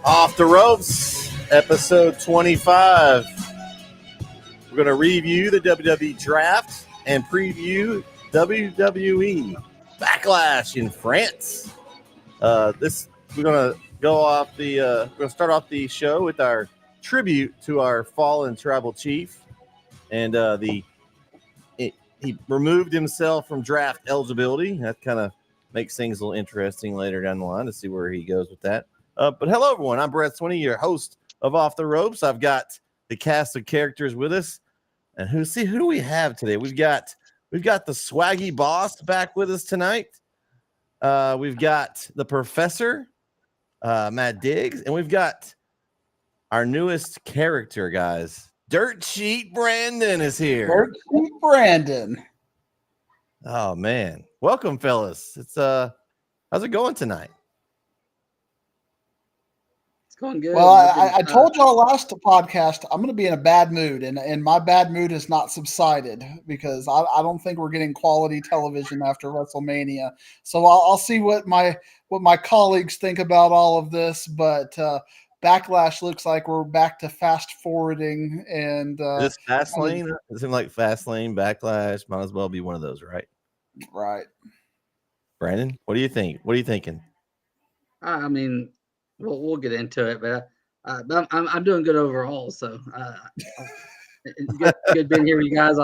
Off the Ropes, episode 25. We're going to review the WWE Draft and preview WWE Backlash in France. We're going to we're going to start off the show with our tribute to our fallen tribal chief, and he removed himself from draft eligibility. That kind of makes things a little interesting later down the line to see where he goes with that. But hello, everyone. I'm Bret, your host of Off the Ropes. I've got the cast of characters with us, and who do we have today? We've got the Swaggy boss back with us tonight. We've got the professor, Matt Diggs, and we've got our newest character, guys. Dirt Sheet Brandon is here. Dirt Sheet Brandon. Oh man, welcome, fellas. It's how's it going tonight? Going good. Well, I told y'all last podcast I'm going to be in a bad mood, and my bad mood has not subsided because I don't think we're getting quality television after WrestleMania. So I'll see what my colleagues think about all of this, but Backlash looks like we're back to fast forwarding and this fast lane. It seems like fast lane Backlash might as well be one of those, right? Right. Brandon, what do you think? What are you thinking? I mean, we'll get into it, but I'm doing good overall. So good being here with you guys.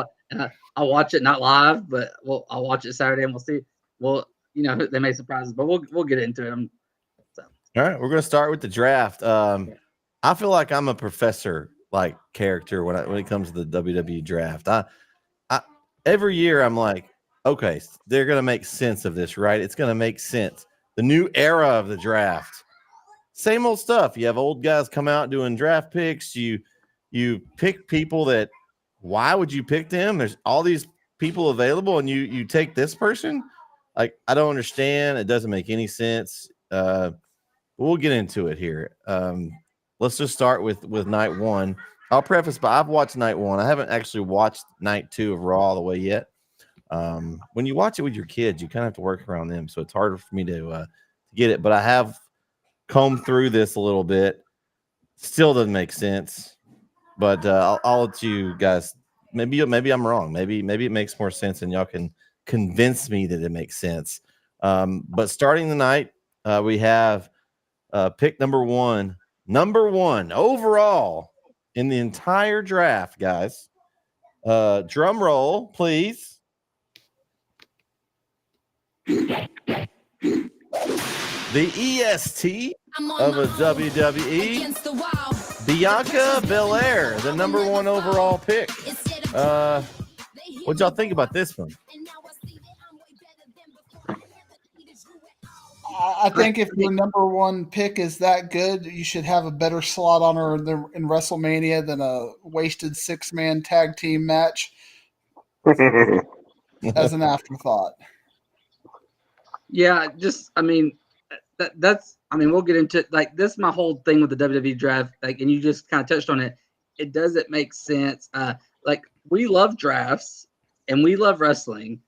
I'll watch it not live, but I'll watch it Saturday and we'll see. Well, they may surprise us, but we'll get into it. All right, we're gonna start with the draft. I feel like I'm a professor like character when it comes to the WWE draft. I every year I'm like, okay, they're gonna make sense of this, right? It's gonna make sense. The new era of the draft. Same old stuff. You have old guys come out doing draft picks. You pick people that, why would you pick them? There's all these people available, and you take this person. Like, I don't understand. It doesn't make any sense. We'll get into it here. Let's just start with night one. I'll preface by I've watched night one. I haven't actually watched night two of Raw all the way yet. When you watch it with your kids, you kind of have to work around them, so it's harder for me to get it. But I have combed through this a little bit. Still doesn't make sense, but I'll let you guys. Maybe I'm wrong. Maybe it makes more sense, and y'all can convince me that it makes sense. But starting the night, we have pick number one overall in the entire draft, guys. Drum roll, please. The EST of a WWE, Bianca Belair, the number one overall pick. What'd y'all think about this one? I think if your number one pick is that good, you should have a better slot on her in WrestleMania than a wasted 6-man tag team match as an afterthought. Yeah, we'll get into it. Like, this is my whole thing with the WWE draft. Like, and you just kind of touched on it. It doesn't make sense. Like, we love drafts and we love wrestling,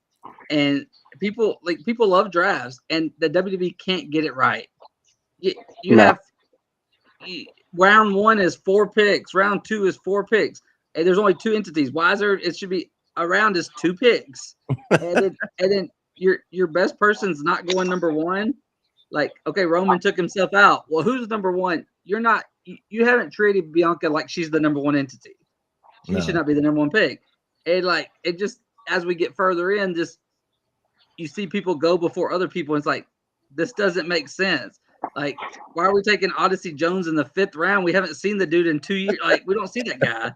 and people love drafts, and the WWE can't get it right. You have round one is 4 picks, round two is 4 picks, and there's only 2 entities. Why is there? It should be a round is 2 picks, and then your best person's not going number one. Like, okay, Roman took himself out. Well, who's number one? You're not. You haven't treated Bianca like she's the number one entity. She should not be the number one pick. And like, it just, as we get further in, just you see people go before other people. And it's like, this doesn't make sense. Like, why are we taking Odyssey Jones in the 5th round? We haven't seen the dude in 2 years. Like, we don't see that guy.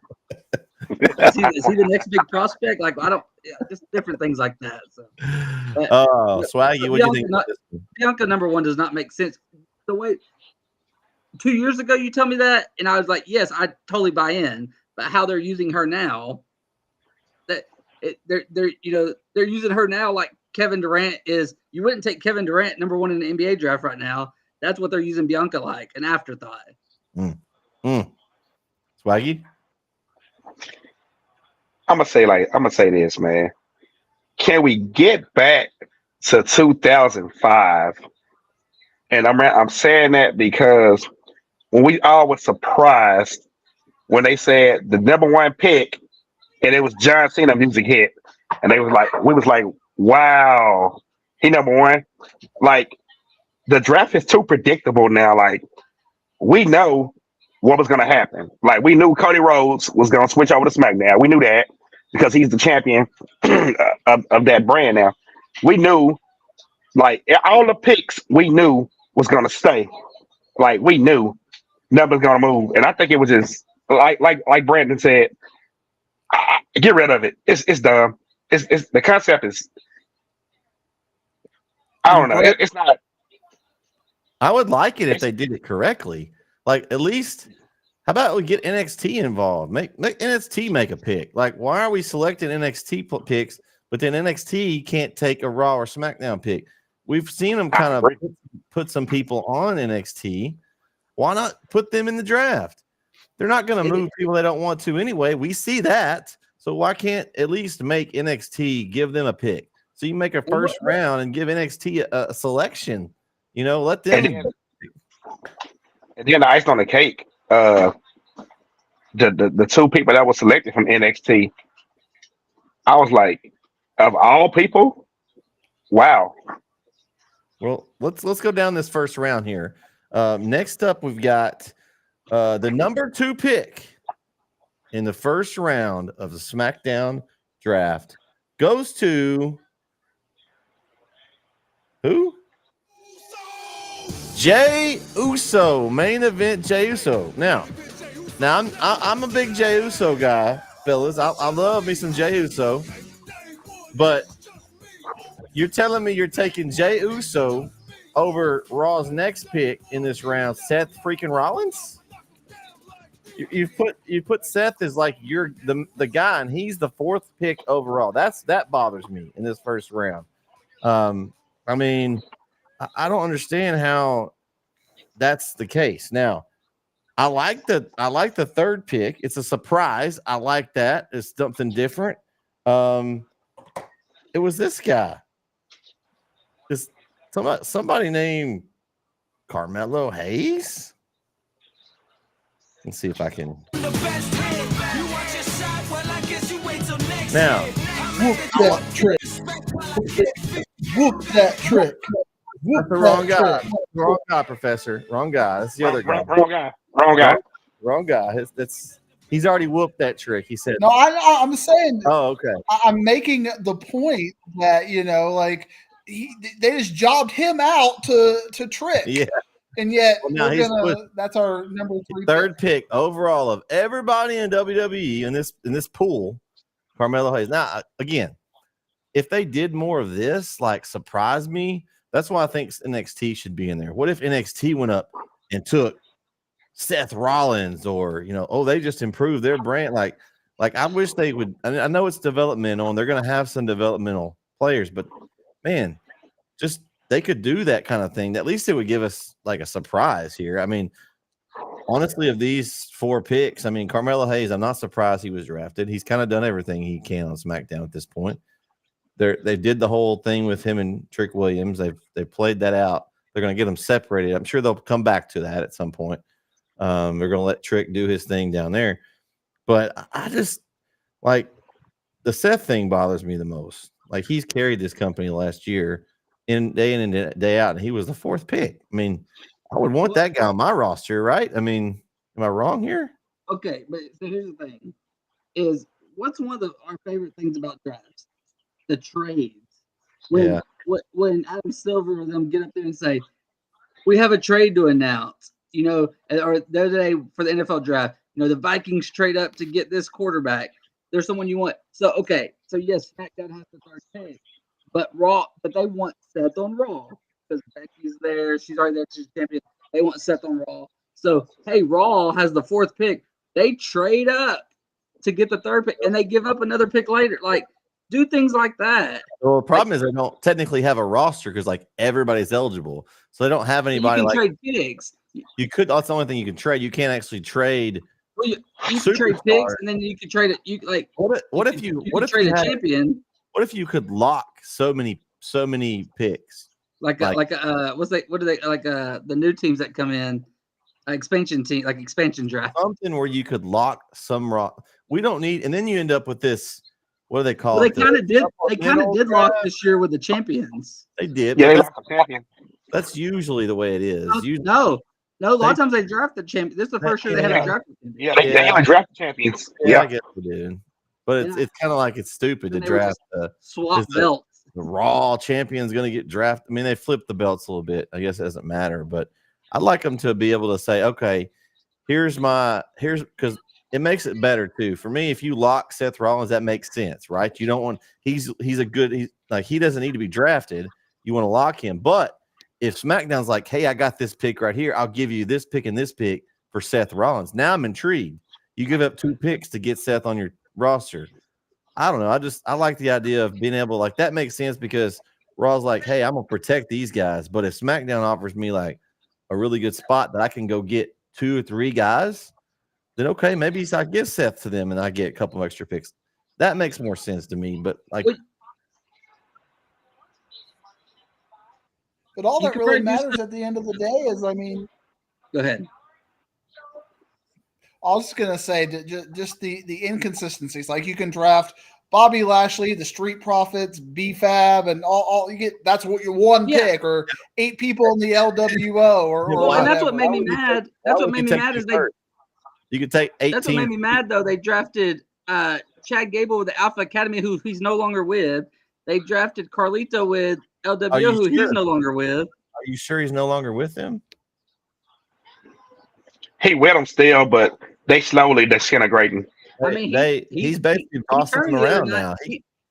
Is he the next big prospect? Like, just different things like that. So, Swaggy, what do you think? Bianca number one does not make sense. The way 2 years ago you tell me that, and I was like, yes, I totally buy in. But how they're using her now, they're using her now like Kevin Durant is. You wouldn't take Kevin Durant number one in the NBA draft right now. That's what they're using Bianca like, an afterthought. Swaggy? I'm gonna say this, man. Can we get back to 2005? And I'm saying that because when we all were surprised when they said the number one pick and it was John Cena music hit, and we was like, wow, he number one. Like the draft is too predictable now. Like we know what was going to happen. Like we knew Cody Rhodes was going to switch over to SmackDown. We knew that because he's the champion of that brand now. We knew like all the picks we knew was going to stay. Like we knew nothing's going to move. And I think it was just like Brandon said, get rid of it. It's dumb. It's the concept is, I don't know. It's not. I would like it if they did it correctly. Like at least, how about we get NXT involved? Make NXT make a pick. Like why are we selecting NXT picks, but then NXT can't take a Raw or SmackDown pick? We've seen them kind of put some people on NXT. Why not put them in the draft? They're not going to move people they don't want to anyway. We see that. So why can't at least make NXT give them a pick? So you make a first round and give NXT a selection. You know, let them. And then the ice on the cake, the two people that were selected from NXT, I was like, of all people, wow. Well, let's go down this first round here. Next up, we've got the number 2 pick in the first round of the SmackDown draft goes to who? Jey Uso, main event Jey Uso. Now I'm a big Jey Uso guy, fellas. I love me some Jey Uso, but you're telling me you're taking Jey Uso over Raw's next pick in this round, Seth freaking Rollins? You put Seth as like you're the guy, and he's the 4th pick overall. That bothers me in this first round. I mean, I don't understand how that's the case. Now, I like the 3rd pick. It's a surprise. I like that. It's something different. It was this guy. Just somebody named Carmelo Hayes. Let's see if I can. Now, whoop that trick. Whoop that trick. That's the wrong guy. Wrong guy, Professor. Wrong guy. That's the other guy. Wrong guy. He's already whooped that trick. He said. No, I'm saying. Oh, okay. I'm making the point that like they just jobbed him out to trick. Yeah. And yet that's our number 3 3rd pick overall of everybody in WWE in this pool, Carmelo Hayes. Now, again, if they did more of this, like surprise me, that's why I think NXT should be in there. What if NXT went up and took Seth Rollins, or they just improved their brand? Like I wish they would. I know it's developmental and they're going to have some developmental players, but man, just they could do that kind of thing. At least it would give us like a surprise here. I mean, honestly, of these 4 picks, I mean, Carmelo Hayes, I'm not surprised he was drafted. He's kind of done everything he can on SmackDown at this point. They did the whole thing with him and Trick Williams. They've played that out. They're going to get them separated. I'm sure they'll come back to that at some point. They're going to let Trick do his thing down there. But I just like the Seth thing bothers me the most. Like he's carried this company last year in and day out, and he was the 4th pick. I mean, I would want that guy on my roster, right? I mean, am I wrong here? Okay, but so here's the thing: is what's one of our favorite things about drafts? The trades. When Adam Silver and them get up there and say, "We have a trade to announce," or the other day for the NFL draft, the Vikings trade up to get this quarterback. There's someone you want. So yes, SmackDown has the 3rd pick, but they want Seth on Raw because Becky's there. She's already there. She's champion. They want Seth on Raw. So hey, Raw has the 4th pick. They trade up to get the 3rd pick, and they give up another pick later. Like, do things like that. Well, the problem is they don't technically have a roster because like everybody's eligible, so they don't have anybody. You can trade picks. You could. That's the only thing you can trade. You can't actually trade. Well, you can trade picks, and then you can trade it. You like what if you trade a champion? What if you could lock so many picks? What do they like the new teams that come in? expansion team, like expansion draft. Something where you could lock some rock. We don't need, and then you end up with this. What do they call Well, it? they kind of did. They kind of supplemental did lock draft? this year with the champions. They did. Yeah, but they that's, lost the champion. that's usually the way it is. No. A lot of times they draft the champion. This is the first year they haven't Yeah. drafted the champion. Yeah, they only draft the champions. I Yeah. guess they did. But it's kind of like it's stupid to And they would draft swap is the- belts. the Raw champion's going to get drafted. I mean, they flipped the belts a little bit. I guess it doesn't matter, but I'd like them to be able to say, okay, here's because it makes it better too. For me, if you lock Seth Rollins, that makes sense, right? You don't want he's he doesn't need to be drafted. You want to lock him, but if SmackDown's like, hey, I got this pick right here, I'll give you this pick and this pick for Seth Rollins. Now I'm intrigued. You give up 2 picks to get Seth on your roster. I don't know. I like the idea of being able, like, that makes sense because Raw's like, hey, I'm gonna protect these guys. But if SmackDown offers me like a really good spot that I can go get 2 or 3 guys, then okay, maybe I give Seth to them and I get a couple of extra picks. That makes more sense to me. But like, But all You that could really probably do matters at the end of the day is, I mean, Go ahead. I was just gonna say just the inconsistencies. Like you can draft Bobby Lashley, the Street Profits, B-Fab, and all you get. That's what your one pick, or 8 people in the LWO, or Well, and that's what whatever. made me mad. That's what made me mad is you could take 18. That's what made me mad though. They drafted Chad Gable with the Alpha Academy, who he's no longer with. They drafted Carlito with LWO, who he's no longer with. Are you sure he's no longer with them? He with them still, but they slowly disintegrating. I mean, he's basically bossing them around now.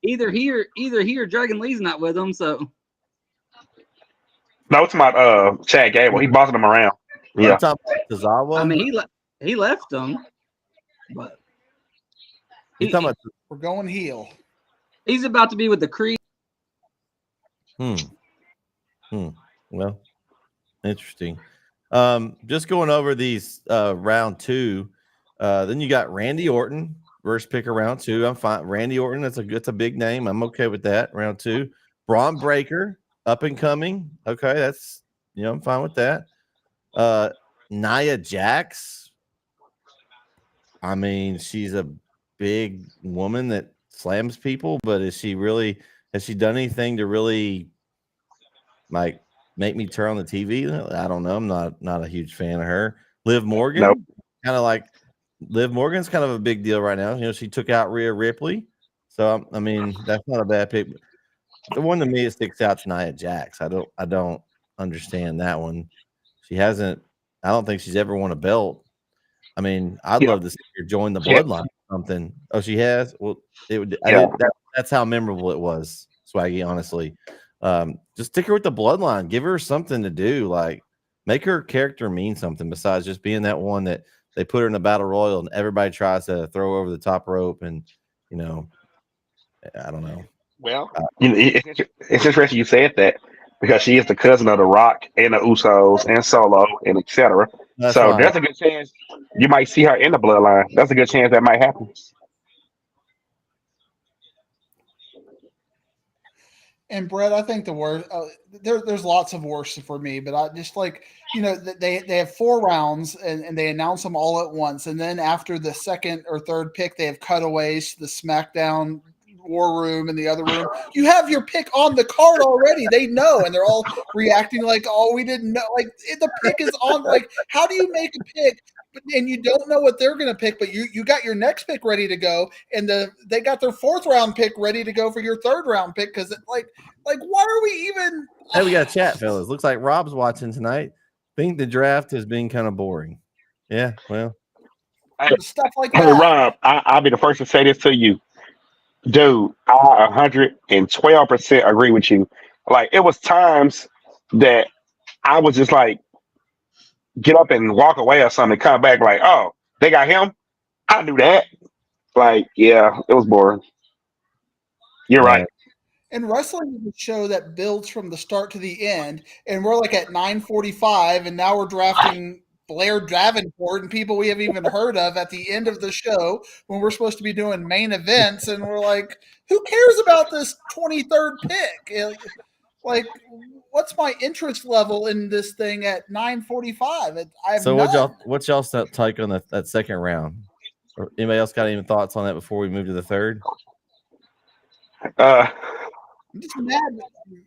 Either he or Dragon Lee's not with him. So No, it's about Chad Gable. He bossing them around. Yeah. I'm talking about Tozawa. I mean, he left them, but We're going heel. he's about to be with the Creed. Well, interesting. Just going over these round 2. Then you got Randy Orton versus pick of round 2. I'm fine. Randy Orton, that's a big name. I'm okay with that. Round 2. Braun Breaker, up and coming. Okay, that's I'm fine with that. Nia Jax. I mean, she's a big woman that slams people, but has she done anything to really like make me turn on the TV? I don't know. I'm not a huge fan of her. Liv Morgan, Nope. kind of like Liv Morgan's kind of a big deal right now. She took out Rhea Ripley, so I mean that's not a bad pick. The one to me that sticks out is Nia Jax. I don't understand that one. She hasn't. I don't think she's ever won a belt. I mean, I'd love to see her join the Bloodline or something. Oh, she has. Well, it would. That's how memorable it was, Swaggy. Honestly, just stick her with the Bloodline. Give her something to do. Like, make her character mean something besides just being that one that they put her in a battle royal and everybody tries to throw over the top rope. And I don't know. Well, it's interesting you said that because she is the cousin of The Rock and the Usos and Solo and etc. So right. there's a good chance you might see her in the Bloodline. That's a good chance that might happen. And Bret, I think the worst. There's lots of worse for me, but I just like they have 4 rounds and they announce them all at once, and then after the second or third pick, they have cutaways to the SmackDown War Room and the other room. You have your pick on the card already. They know, and they're all reacting like, "Oh, we didn't know." Like the pick is on. Like, how do you make a pick and you don't know what they're going to pick, but you got your next pick ready to go, and they got their 4th round pick ready to go for your 3rd round pick because like why are we even? Hey, we got a chat, fellas. Looks like Rob's watching tonight. Think the draft has been kind of boring. Yeah, well, Stuff like Hey, that. Rob, I'll be the first to say this to you. Dude, I 112% agree with you. Like, it was times that I was just like, get up and walk away or something, come back like, oh, they got him? I knew that. Like, yeah, it was boring. You're right. And wrestling is a show that builds from the start to the end, and we're like at 9:45, and now we're drafting Blair Davenport and people we haven't even heard of at the end of the show when we're supposed to be doing main events, and we're like, who cares about this 23rd pick? like, what's my interest level in this thing at 9:45? I have So none. what y'all take on that second round? Or anybody else got any thoughts on that before we move to the third? Uh, I'm just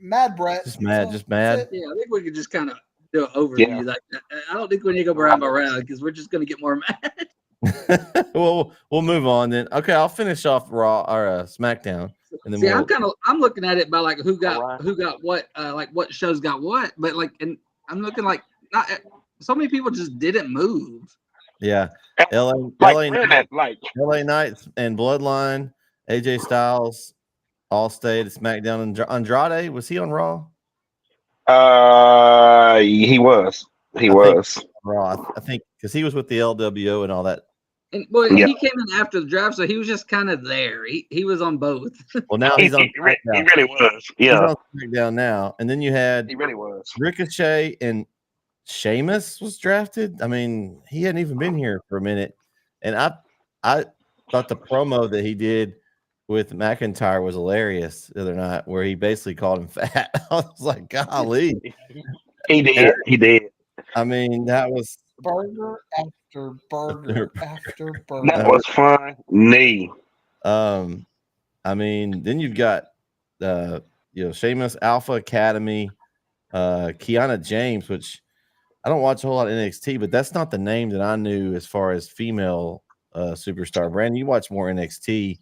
mad, Brett. Just mad, So, just that's mad. it. Yeah, I think we could just kind of do an overview. Yeah. Like, I don't think we need to go round by round because we're just going to get more mad. Well, we'll move on then. Okay, I'll finish off Raw or SmackDown, and then See, we'll. I'm looking at it by like who got Alright. what, like what shows got what, but like, and I'm looking like not so many people just didn't move. Yeah, LA, like, LA, man, like, LA Knights and Bloodline, AJ Styles all stayed at SmackDown. And Andrade, was he on Raw? he was. He I think was. Raw. I think because he was with the LWO and all that. And well, Yeah. he came in after the draft, so he was just kind of there. He was on both. Well, now He, he's on he SmackDown. really was. He's Yeah. on SmackDown now. And then you had He really was. Ricochet and Sheamus was drafted. I mean, he hadn't even been here for a minute. And I thought the promo that he did with McIntyre was hilarious the other night, where he basically called him fat. I was like, golly. He did. He did. I mean, that was Burger after burger after burger. That was funny. I mean, then you've got Sheamus, Alpha Academy, Kiana James, which I don't watch a whole lot of NXT, but that's not the name that I knew as far as female superstar. Brandon, you watch more NXT.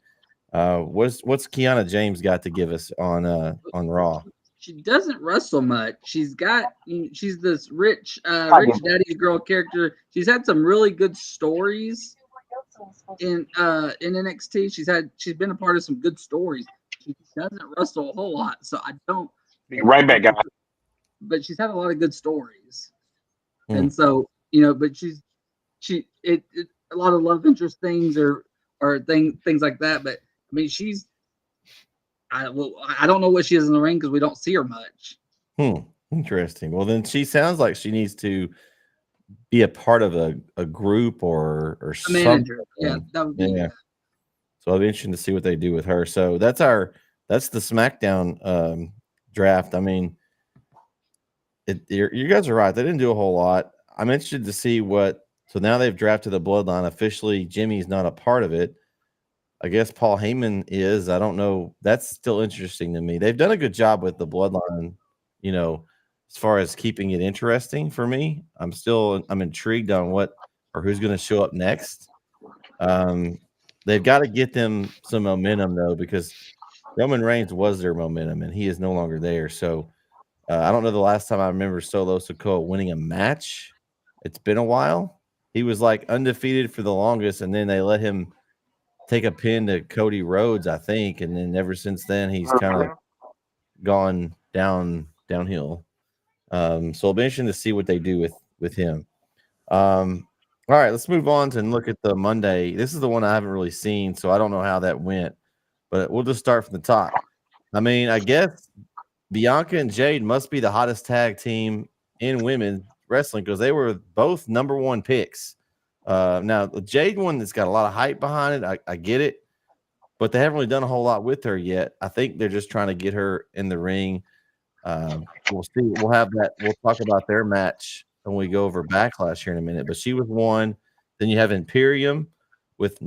What's Kiana James got to give us on Raw? She doesn't wrestle much. She's this rich daddy's girl character. She's had some really good stories in NXT. She's been a part of some good stories. She doesn't wrestle a whole lot, so I don't. Right back, guy. But she's had a lot of good stories, Hmm. and so but a lot of love interest things or things like that. But I mean, I don't know what she is in the ring because we don't see her much. Interesting. Well, then she sounds like she needs to be a part of a group or A something. manager, yeah, that would be. Yeah. So it'll be interesting to see what they do with her. So that's the SmackDown draft. I mean, you guys are right. They didn't do a whole lot. I'm interested to see so now they've drafted the Bloodline officially. Jimmy's not a part of it. I guess Paul Heyman is. I don't know. That's still interesting to me. They've done a good job with the Bloodline, as far as keeping it interesting for me. I'm intrigued on who's going to show up next. They've got to get them some momentum though, because Roman Reigns was their momentum and he is no longer there. So I don't know the last time I remember Solo Sikoa winning a match. It's been a while. He was like undefeated for the longest, and then they let him take a pin to Cody Rhodes, I think, and then ever since then he's kind of gone downhill. So it'll be interesting to see what they do with him. All right, let's move on and look at the Monday. This is the one I haven't really seen, so I don't know how that went, but we'll just start from the top. I mean, I guess Bianca and Jade must be the hottest tag team in women's wrestling because they were both number one picks. Now the Jade one that's got a lot of hype behind it, I get it, but they haven't really done a whole lot with her yet. I think they're just trying to get her in the ring. We'll see. We'll have that. We'll talk about their match when we go over Backlash here in a minute. But she was one. Then you have Imperium with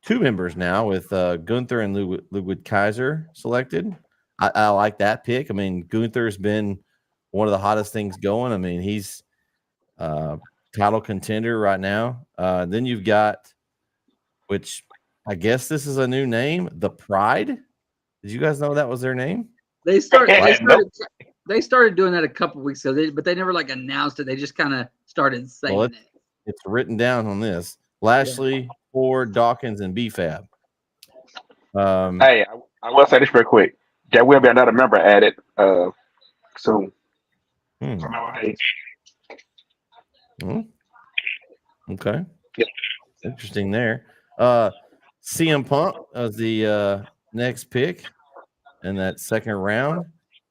two members now, with Gunther and Ludwig Kaiser selected. I like that pick. I mean, Gunther's been one of the hottest things going. I mean, he's title contender right now. Then you've got, which I guess this is a new name, the Pride. Did you guys know that was their name? They started doing that a couple weeks ago, but they never announced it. They just kind of started saying it. It's written down on this. Lashley, Ford, Dawkins, and BFAB. Hey, I will say this real quick. There will be another member added soon. Okay. Yep. Interesting there. CM Punk as the next pick in that second round.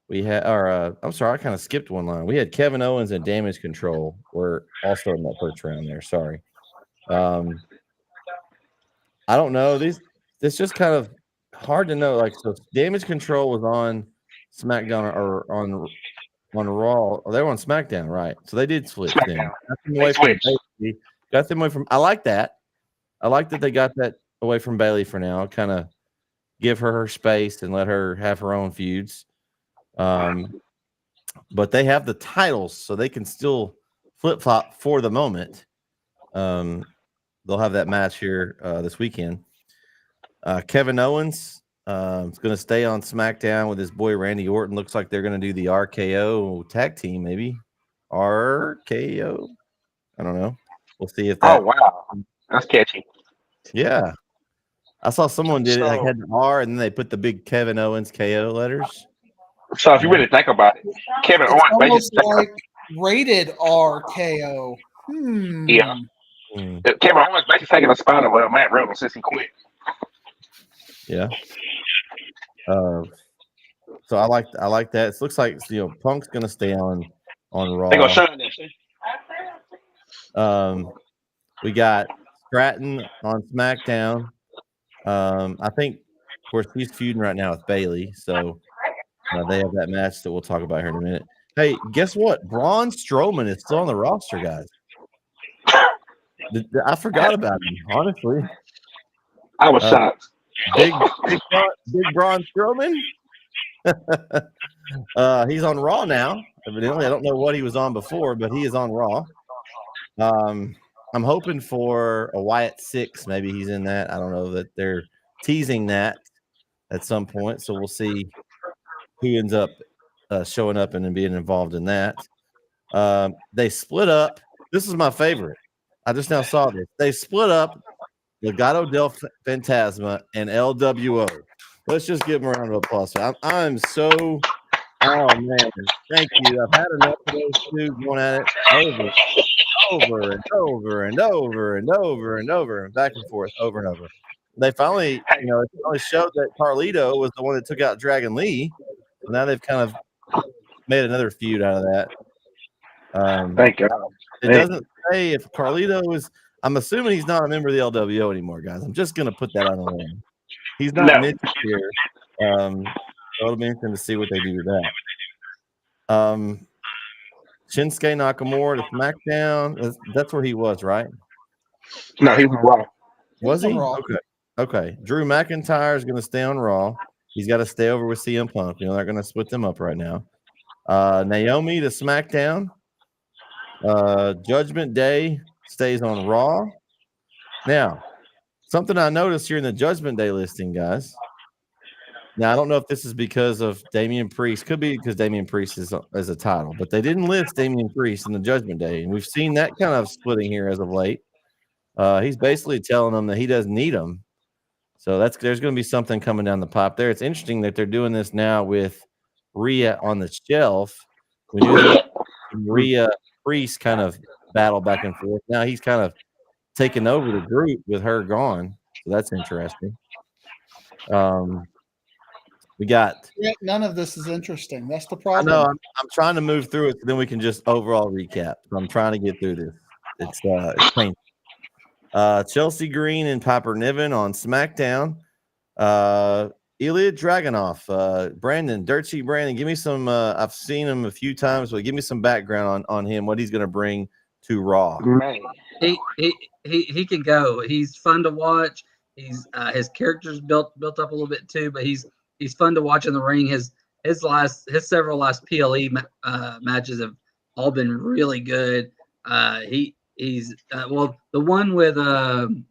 We had, I'm sorry, I kind of skipped one line. We had Kevin Owens and Damage Control were also in that first round there. Sorry. I don't know. It's just kind of hard to know. So Damage Control was on SmackDown or on Raw. Oh, they were on SmackDown, right? So they did switch then. SmackDown. Got them They away from switched. Bayley. Got them away from. I like that. I like that they got that away from Bayley for now. Kind of give her space and let her have her own feuds. But they have the titles, so they can still flip flop for the moment. They'll have that match here this weekend. Kevin Owens is going to stay on SmackDown with his boy Randy Orton. Looks like they're going to do the RKO tag team, maybe RKO. I don't know. We'll see if that. Oh wow, that's catchy. Yeah, I saw someone did it. Like So- had the R, and then they put the big Kevin Owens KO letters. So if you really think about it, Kevin It's Owens almost basically like rated RKO. Yeah. Kevin Owens basically taking a spot of Matt Riddle since he quit. Yeah. So I like that. It looks like Punk's gonna stay on Raw. They gonna shine that shit. We got Stratton on SmackDown. I think, of course, he's feuding right now with Bayley, so they have that match that we'll talk about here in a minute. Hey, guess what? Braun Strowman is still on the roster, guys. I forgot about him, honestly. I was shocked. Big Braun Strowman. He's on Raw now. Evidently, I don't know what he was on before, but he is on Raw. I'm hoping for a Wyatt 6. Maybe he's in that. I don't know that they're teasing that at some point, so we'll see who ends up showing up and then being involved in that. They split up. This is my favorite. I just now saw this. They split up Legado del Fantasma and LWO. Let's just give them a round of applause. I'm so, oh man, thank you. I've had enough of those two going at it over and over and over and over and over and back and forth, over and over. They finally, it finally showed that Carlito was the one that took out Dragon Lee. So now they've kind of made another feud out of that. Thank God. It doesn't say if Carlito is. I'm assuming he's not a member of the LWO anymore, guys. I'm just going to put that on the line. He's not mentioned here. So it'll be interesting to see what they do with that. Shinsuke Nakamura to SmackDown. That's where he was, right? No, he was Raw. Was he? Raw. Okay. Drew McIntyre is going to stay on Raw. He's got to stay over with CM Punk. They're going to split them up right now. Naomi to SmackDown. Judgment Day stays on Raw. Now, something I noticed here in the Judgment Day listing, guys. Now, I don't know if this is because of Damian Priest. Could be because Damian Priest is a title, but they didn't list Damian Priest in the Judgment Day, and we've seen that kind of splitting here as of late. He's basically telling them that he doesn't need them. So there's going to be something coming down the pipe there. It's interesting that they're doing this now with Rhea on the shelf. We knew Rhea Priest kind of battle back and forth. Now he's kind of taken over the group with her gone. So that's interesting. We got none of this is interesting. That's the I problem. know I'm trying to move through it so then we can just overall recap. So I'm trying to get through this. It's painful. Chelsea Green and Piper Niven on SmackDown. Ilya Dragunov, Brandon, Dirt Sheet Brandon. Give me some. I've seen him a few times, but give me some background on him. What he's going to bring to Raw. Man. He can go. He's fun to watch. He's his character's built up a little bit too, but he's fun to watch in the ring. His several last PLE matches have all been really good. He's the one with the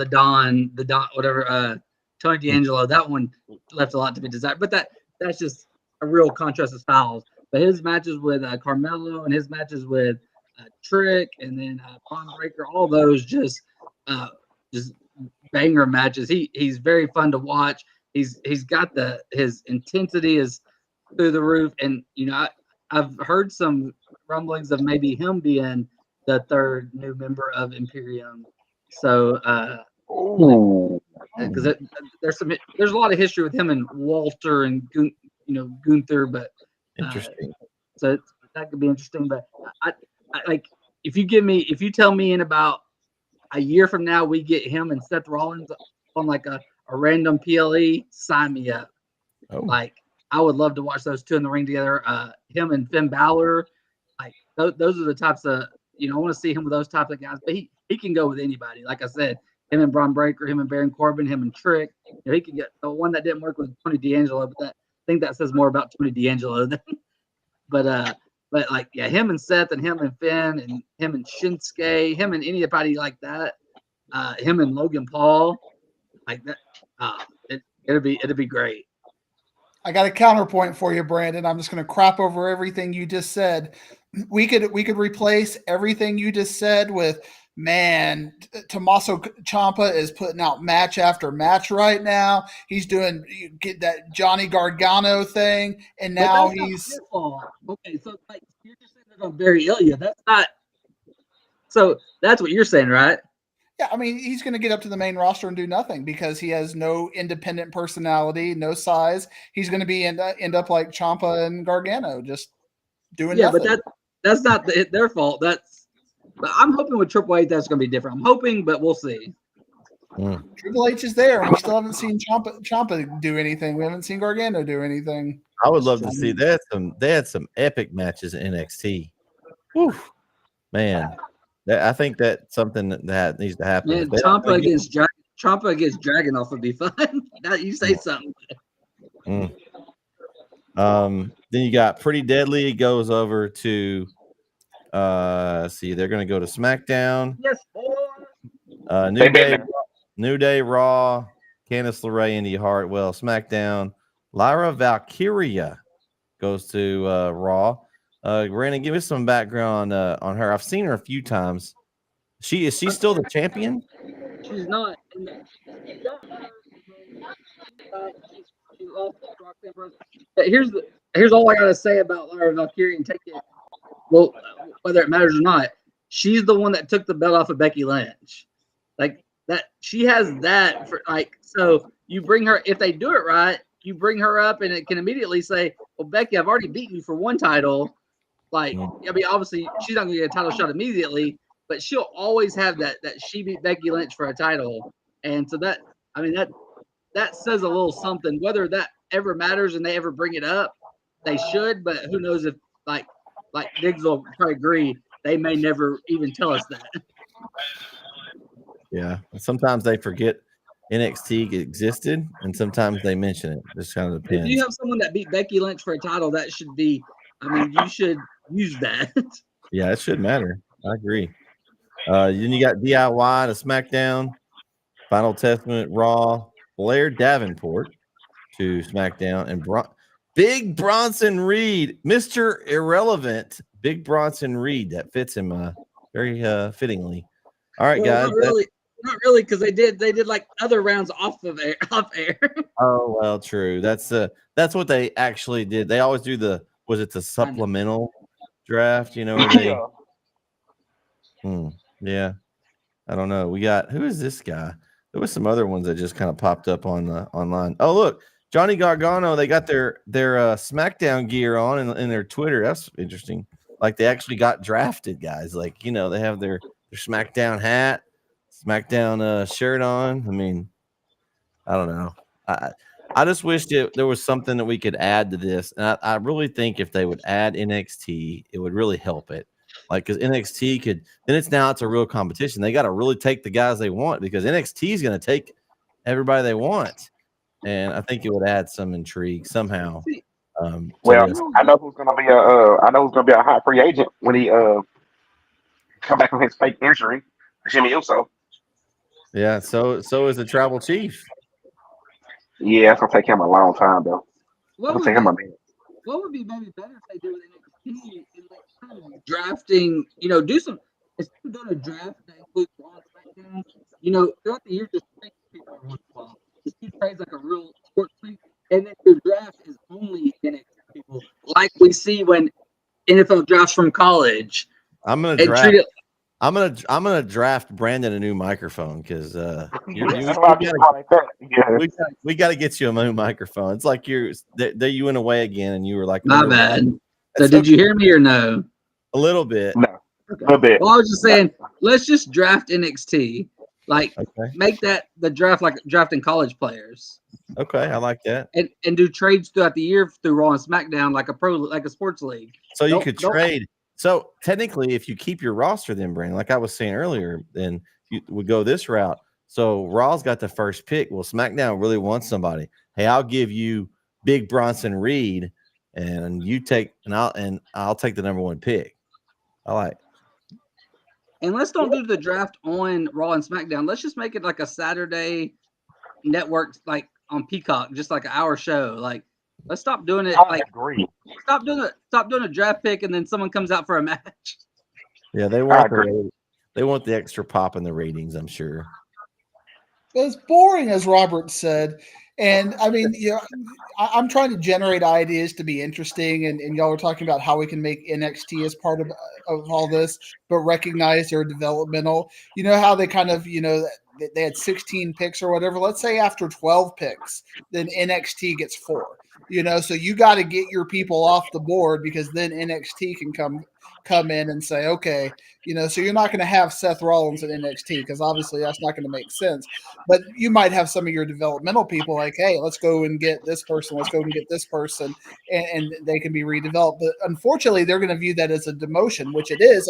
Don whatever Tony D'Angelo, that one left a lot to be desired, but that's just a real contrast of styles. But his matches with Carmelo and his matches with Trick and then Bron Breakker, all those just banger matches. He's very fun to watch. He's got his intensity is through the roof, and I've heard some rumblings of maybe him being the third new member of Imperium. So because there's a lot of history with him and Walter and Gunther, but Interesting. So that could be interesting. But I like if you tell me in about a year from now we get him and Seth Rollins on like a random PLE, sign me up. Oh. Like I would love to watch those two in the ring together. Him and Finn Balor, like those are the types of I want to see him with those types of guys. But he can go with anybody. Like I said, him and Braun Breaker, him and Baron Corbin, him and Trick. He could get the one that didn't work with Tony D'Angelo, but I think that says more about Tony D'Angelo than. But like him and Seth and him and Finn and him and Shinsuke, him and anybody like that, him and Logan Paul, like that. It'll be great. I got a counterpoint for you, Brandon. I'm just going to crap over everything you just said. We could replace everything you just said with, man, Tommaso Ciampa is putting out match after match right now. He's doing that Johnny Gargano thing, and now he's okay. So like you're just saying that on Barry Ilya. That's not. So that's what you're saying, right? Yeah, I mean, he's going to get up to the main roster and do nothing because he has no independent personality, no size. He's going to be end up like Ciampa and Gargano, just doing nothing. But that's not their fault. But I'm hoping with Triple H that's going to be different. I'm hoping, but we'll see. Triple H is there, and we still haven't seen Ciampa do anything. We haven't seen Gargano do anything. I would love to see that. They had some epic matches in NXT. Whew, man. I think that's something that needs to happen. Man, Ciampa against Dragunov would be fun. Now you say something. Then you got Pretty Deadly. It goes over to they're going to go to SmackDown. Yes, boy. New Day, Raw, Candice LeRae, Indy Hartwell, SmackDown. Lyra Valkyria goes to Raw. Brandon, give us some background on her. I've seen her a few times. Is she still the champion? She's not. Here's all I gotta say about Lyra Valkyria and take it. Well, whether it matters or not, she's the one that took the belt off of Becky Lynch. Like that, she has that for like. So you bring her if they do it right. You bring her up and it can immediately say, "Well, Becky, I've already beaten you for one title." Like, I mean, obviously, she's not going to get a title shot immediately, but she'll always have that she beat Becky Lynch for a title. And so that says a little something. Whether that ever matters and they ever bring it up, they should. But who knows if, like Diggs will probably agree, they may never even tell us that. Yeah. Sometimes they forget NXT existed, and sometimes they mention it. Just kind of depends. If you have someone that beat Becky Lynch for a title, that should be, you should use that. Yeah, it should matter. I agree. Then you got DIY to SmackDown, Final Testament, Raw, Blair Davenport to SmackDown, and Big Bronson Reed, Mr. Irrelevant, Big Bronson Reed. That fits him very fittingly. All right, guys. Not really, because they did like other rounds off air. Oh well, true. That's what they actually did. They always do the supplemental draft, where yeah. I don't know. We got who is this guy? There was some other ones that just kind of popped up on online. Oh look, Johnny Gargano. They got their SmackDown gear on in their Twitter. That's interesting. Like they actually got drafted, guys. Like they have their SmackDown hat. SmackDown shirt on. I mean, I don't know. I just wish there was something that we could add to this. And I really think if they would add NXT, it would really help it. Like, because NXT could, then it's a real competition. They got to really take the guys they want because NXT is going to take everybody they want. And I think it would add some intrigue somehow. I know who's going to be a hot free agent when he come back from his fake injury. Jimmy Uso. Yeah, so is the tribal chief. Yeah, it's gonna take him a long time though. What would be maybe better if they do with NXT in like kind of drafting? Do some instead of doing a draft that includes Raw and SmackDown. Throughout the year, just pick people every once in a while. Just do trades like a real sports league, and then your draft is only NXT people, like we see when NFL drafts from college. I'm gonna draft Brandon a new microphone because we got to get you a new microphone. It's like you went away again and you were like, my bad. So did you hear me or no? A little bit. No, a little bit. Well, I was just saying, let's just draft NXT. Like, make that the draft like drafting college players. Okay, I like that. And do trades throughout the year through Raw and SmackDown like a sports league. So you Don't- could don't- trade. So technically, if you keep your roster, then Brandon, like I was saying earlier, then you would go this route. So Raw's got the first pick. Well, SmackDown really wants somebody. Hey, I'll give you Big Bronson Reed, and you take, and I'll take the number 1 pick. I like. And let's don't do the draft on Raw and SmackDown. Let's just make it like a Saturday network, like on Peacock, just like an hour show. Like, let's stop doing it. I Like, agree. stop doing a draft pick, and then someone comes out for a match. Yeah, they want the extra pop in the ratings, I'm sure. As boring as Robert said. And I mean, I'm trying to generate ideas to be interesting, and y'all were talking about how we can make NXT as part of all this, but recognize they're developmental. You know how they kind of, they had 16 picks or whatever. Let's say after 12 picks, then NXT gets 4. So you got to get your people off the board, because then NXT can come in and say, okay, so you're not going to have Seth Rollins at NXT, because obviously that's not going to make sense. But you might have some of your developmental people like, hey, let's go and get this person, let's go and get this person, and they can be redeveloped. But unfortunately, they're going to view that as a demotion, which it is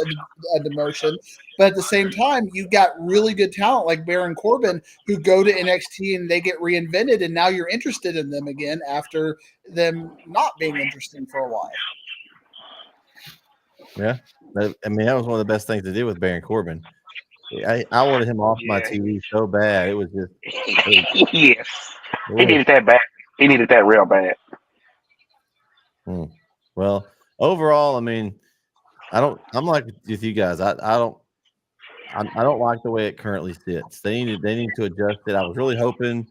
a demotion. But at the same time, you got really good talent like Baron Corbin who go to NXT and they get reinvented, and now you're interested in them again after them not being interesting for a while. Yeah, I mean that was one of the best things to do with Baron Corbin. I wanted him off my TV so bad. It was just Yes. He needed that bad. He needed that real bad. Well, overall, I mean, I'm like with you guys. I don't like the way it currently sits. They need to adjust it. I was really hoping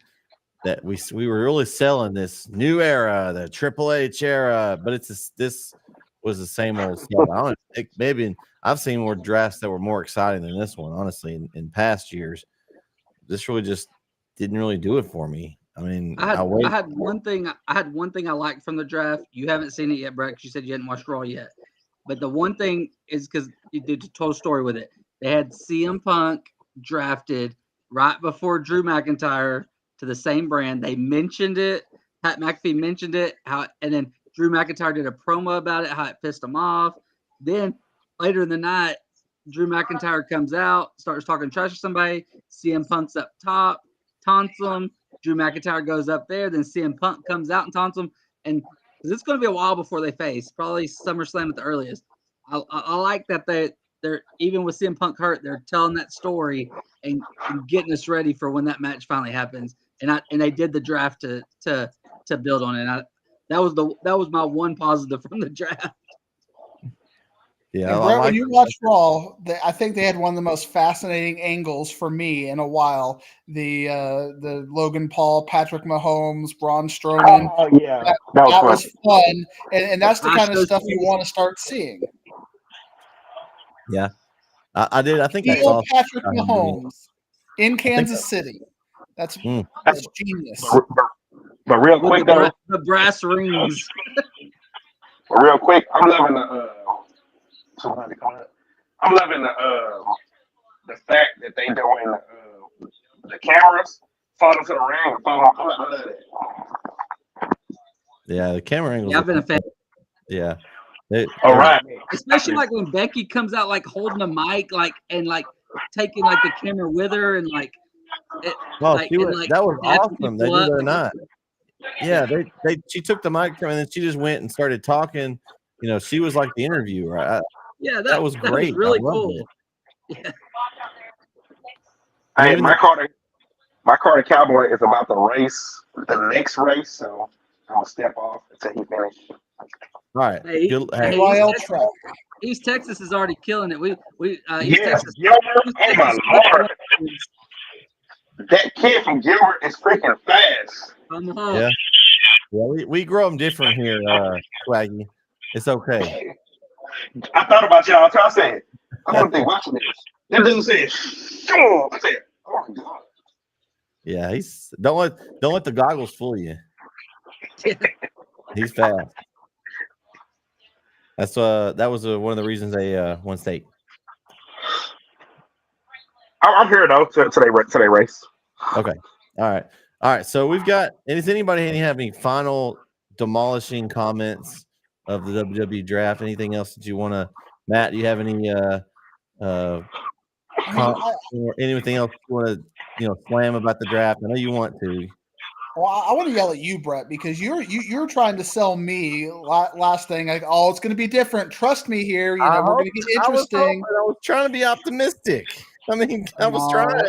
that we were really selling this new era, the Triple H era, but this was the same old stuff. I don't think maybe I've seen more drafts that were more exciting than this one, honestly, in past years. This really just didn't really do it for me. I mean, I had one thing I liked from the draft. You haven't seen it yet, Brett, because you said you hadn't watched Raw yet. But the one thing is because you did a total story with it. They had CM Punk drafted right before Drew McIntyre to the same brand. They mentioned it. Pat McAfee mentioned it. And then Drew McIntyre did a promo about it, how it pissed him off. Then later in the night, Drew McIntyre comes out, starts talking trash to somebody. CM Punk's up top, taunts him. Drew McIntyre goes up there. Then CM Punk comes out and taunts him. And it's going to be a while before they face, probably SummerSlam at the earliest. I like that they're even with CM Punk hurt, they're telling that story and getting us ready for when that match finally happens. And they did the draft to build on it. That was my one positive from the draft. Yeah, and Brett, when you watch Raw, I think they had one of the most fascinating angles for me in a while. The Logan Paul, Patrick Mahomes, Braun Strowman. Oh yeah, that was fun, and that's the kind of stuff you want to start seeing. Yeah, I did. I think I saw Patrick Mahomes in Kansas City. That's genius. But real quick though, the brass rings. But real quick, I'm loving the fact that they doing the cameras fall into the ring. I love that. Yeah, the camera angles. Yeah, I've been a fan. Yeah. All right. Especially like when Becky comes out like holding a mic, and taking like the camera with her, and like. That was awesome. They did it or not. Yeah, she took the mic from, and then she just went and started talking. She was like the interviewer. Yeah, that was great. Was really cool. Yeah. Hey, my Carter Cowboy is about the race, the next race. So I'll step off until he finishes. All right. East Texas is already killing it. East Texas. Gilbert, oh my Lord. That kid from Gilbert is freaking fast. Yeah. Yeah, we grow them different here, Swaggy. It's okay. I thought about y'all. That's what I said. I don't think watching this. That dude said, "Sure." I said, "Oh my god." Yeah, don't let the goggles fool you. He's fast. That's that was one of the reasons they won state. I'm here though today race. Okay, all right. All right, so we've got. Does anybody have any final demolishing comments of the WWE draft? Anything else that you want to, Matt? Do you have any or anything else you want to slam about the draft? I know you want to. Well, I want to yell at you, Bret, because you're trying to sell me last thing like, oh, it's going to be different. Trust me here. We're going to get interesting. I was trying to be optimistic. I mean, I was trying.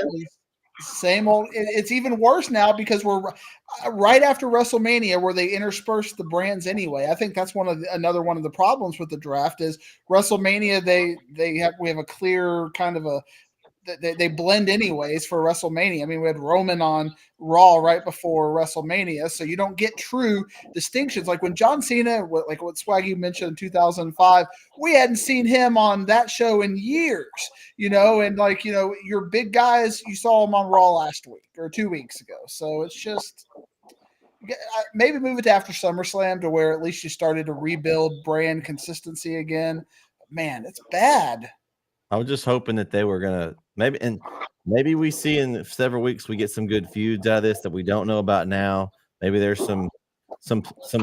Same old. It's even worse now because we're right after WrestleMania, where they intersperse the brands anyway. I think that's another one of the problems with the draft is WrestleMania. We have a clear kind of a. They blend anyways for WrestleMania. I mean, we had Roman on Raw right before WrestleMania, so you don't get true distinctions. Like when John Cena, like what Swaggy mentioned in 2005, we hadn't seen him on that show in years, and your big guys, you saw him on Raw last week or 2 weeks ago. So it's just maybe move it to after SummerSlam to where at least you started to rebuild brand consistency again. Man, it's bad. I was just hoping that they were gonna maybe we see in several weeks we get some good feuds out of this that we don't know about now. Maybe there's some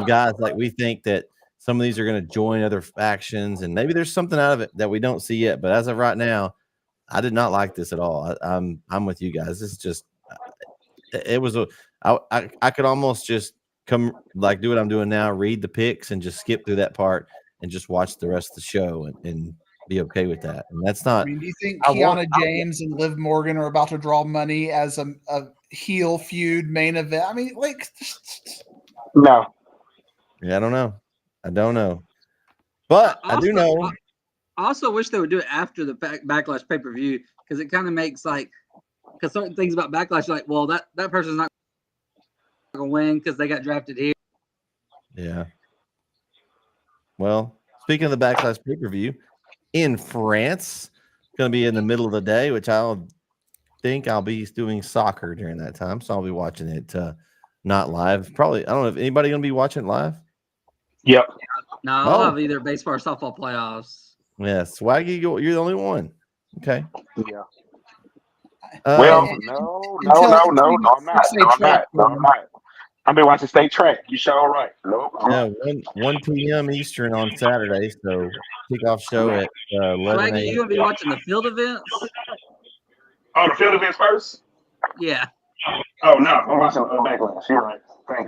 guys like we think that some of these are going to join other factions, and maybe there's something out of it that we don't see yet. But as of right now, I did not like this at all. I'm with you guys. This is just I could almost just come like do what I'm doing now, read the picks and just skip through that part and just watch the rest of the show and be okay with that. And that's not. I mean, do you think Kiana James and Liv Morgan are about to draw money as a heel feud main event? I mean, no. Yeah, I don't know. But I do know. I also wish they would do it after the Backlash pay-per-view because it kind of makes because certain things about Backlash, like, well, that person's not going to win because they got drafted here. Yeah. Well, speaking of the Backlash pay-per-view, in France, going to be in the middle of the day, which I think I'll be doing soccer during that time, so I'll be watching it not live. Probably, I don't know if anybody going to be watching it live. Yep. No, I'll have either baseball or softball playoffs. Yeah, Swaggy, you're the only one. Okay. Yeah. Well, no, I'm not. I've been watching State Track. You sure right? Nope. Yeah, 1 p.m. Eastern on Saturday. So kickoff show at 11 a.m. You going to be watching the field events? Oh, the field events first? Yeah. Oh, no. I'm watching Backlash. You're right. Thank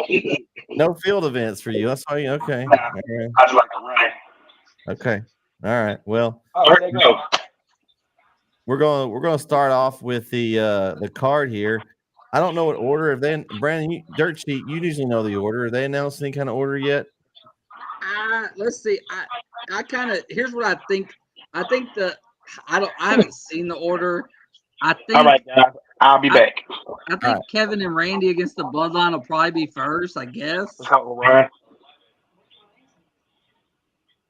you. No field events for you. That's all you. Okay. Nah, right. I just like to run. Okay. All right. Well, there you go. We're going to start off with the card here. I don't know what order. If they, Brandon, Dirt Sheet, you usually know the order. Have they announced any kind of order yet? Let's see. I kind of here's what I think. I think I haven't seen the order. I think. All right, guys. I'll be back. I think Kevin and Randy against the Bloodline will probably be first, I guess.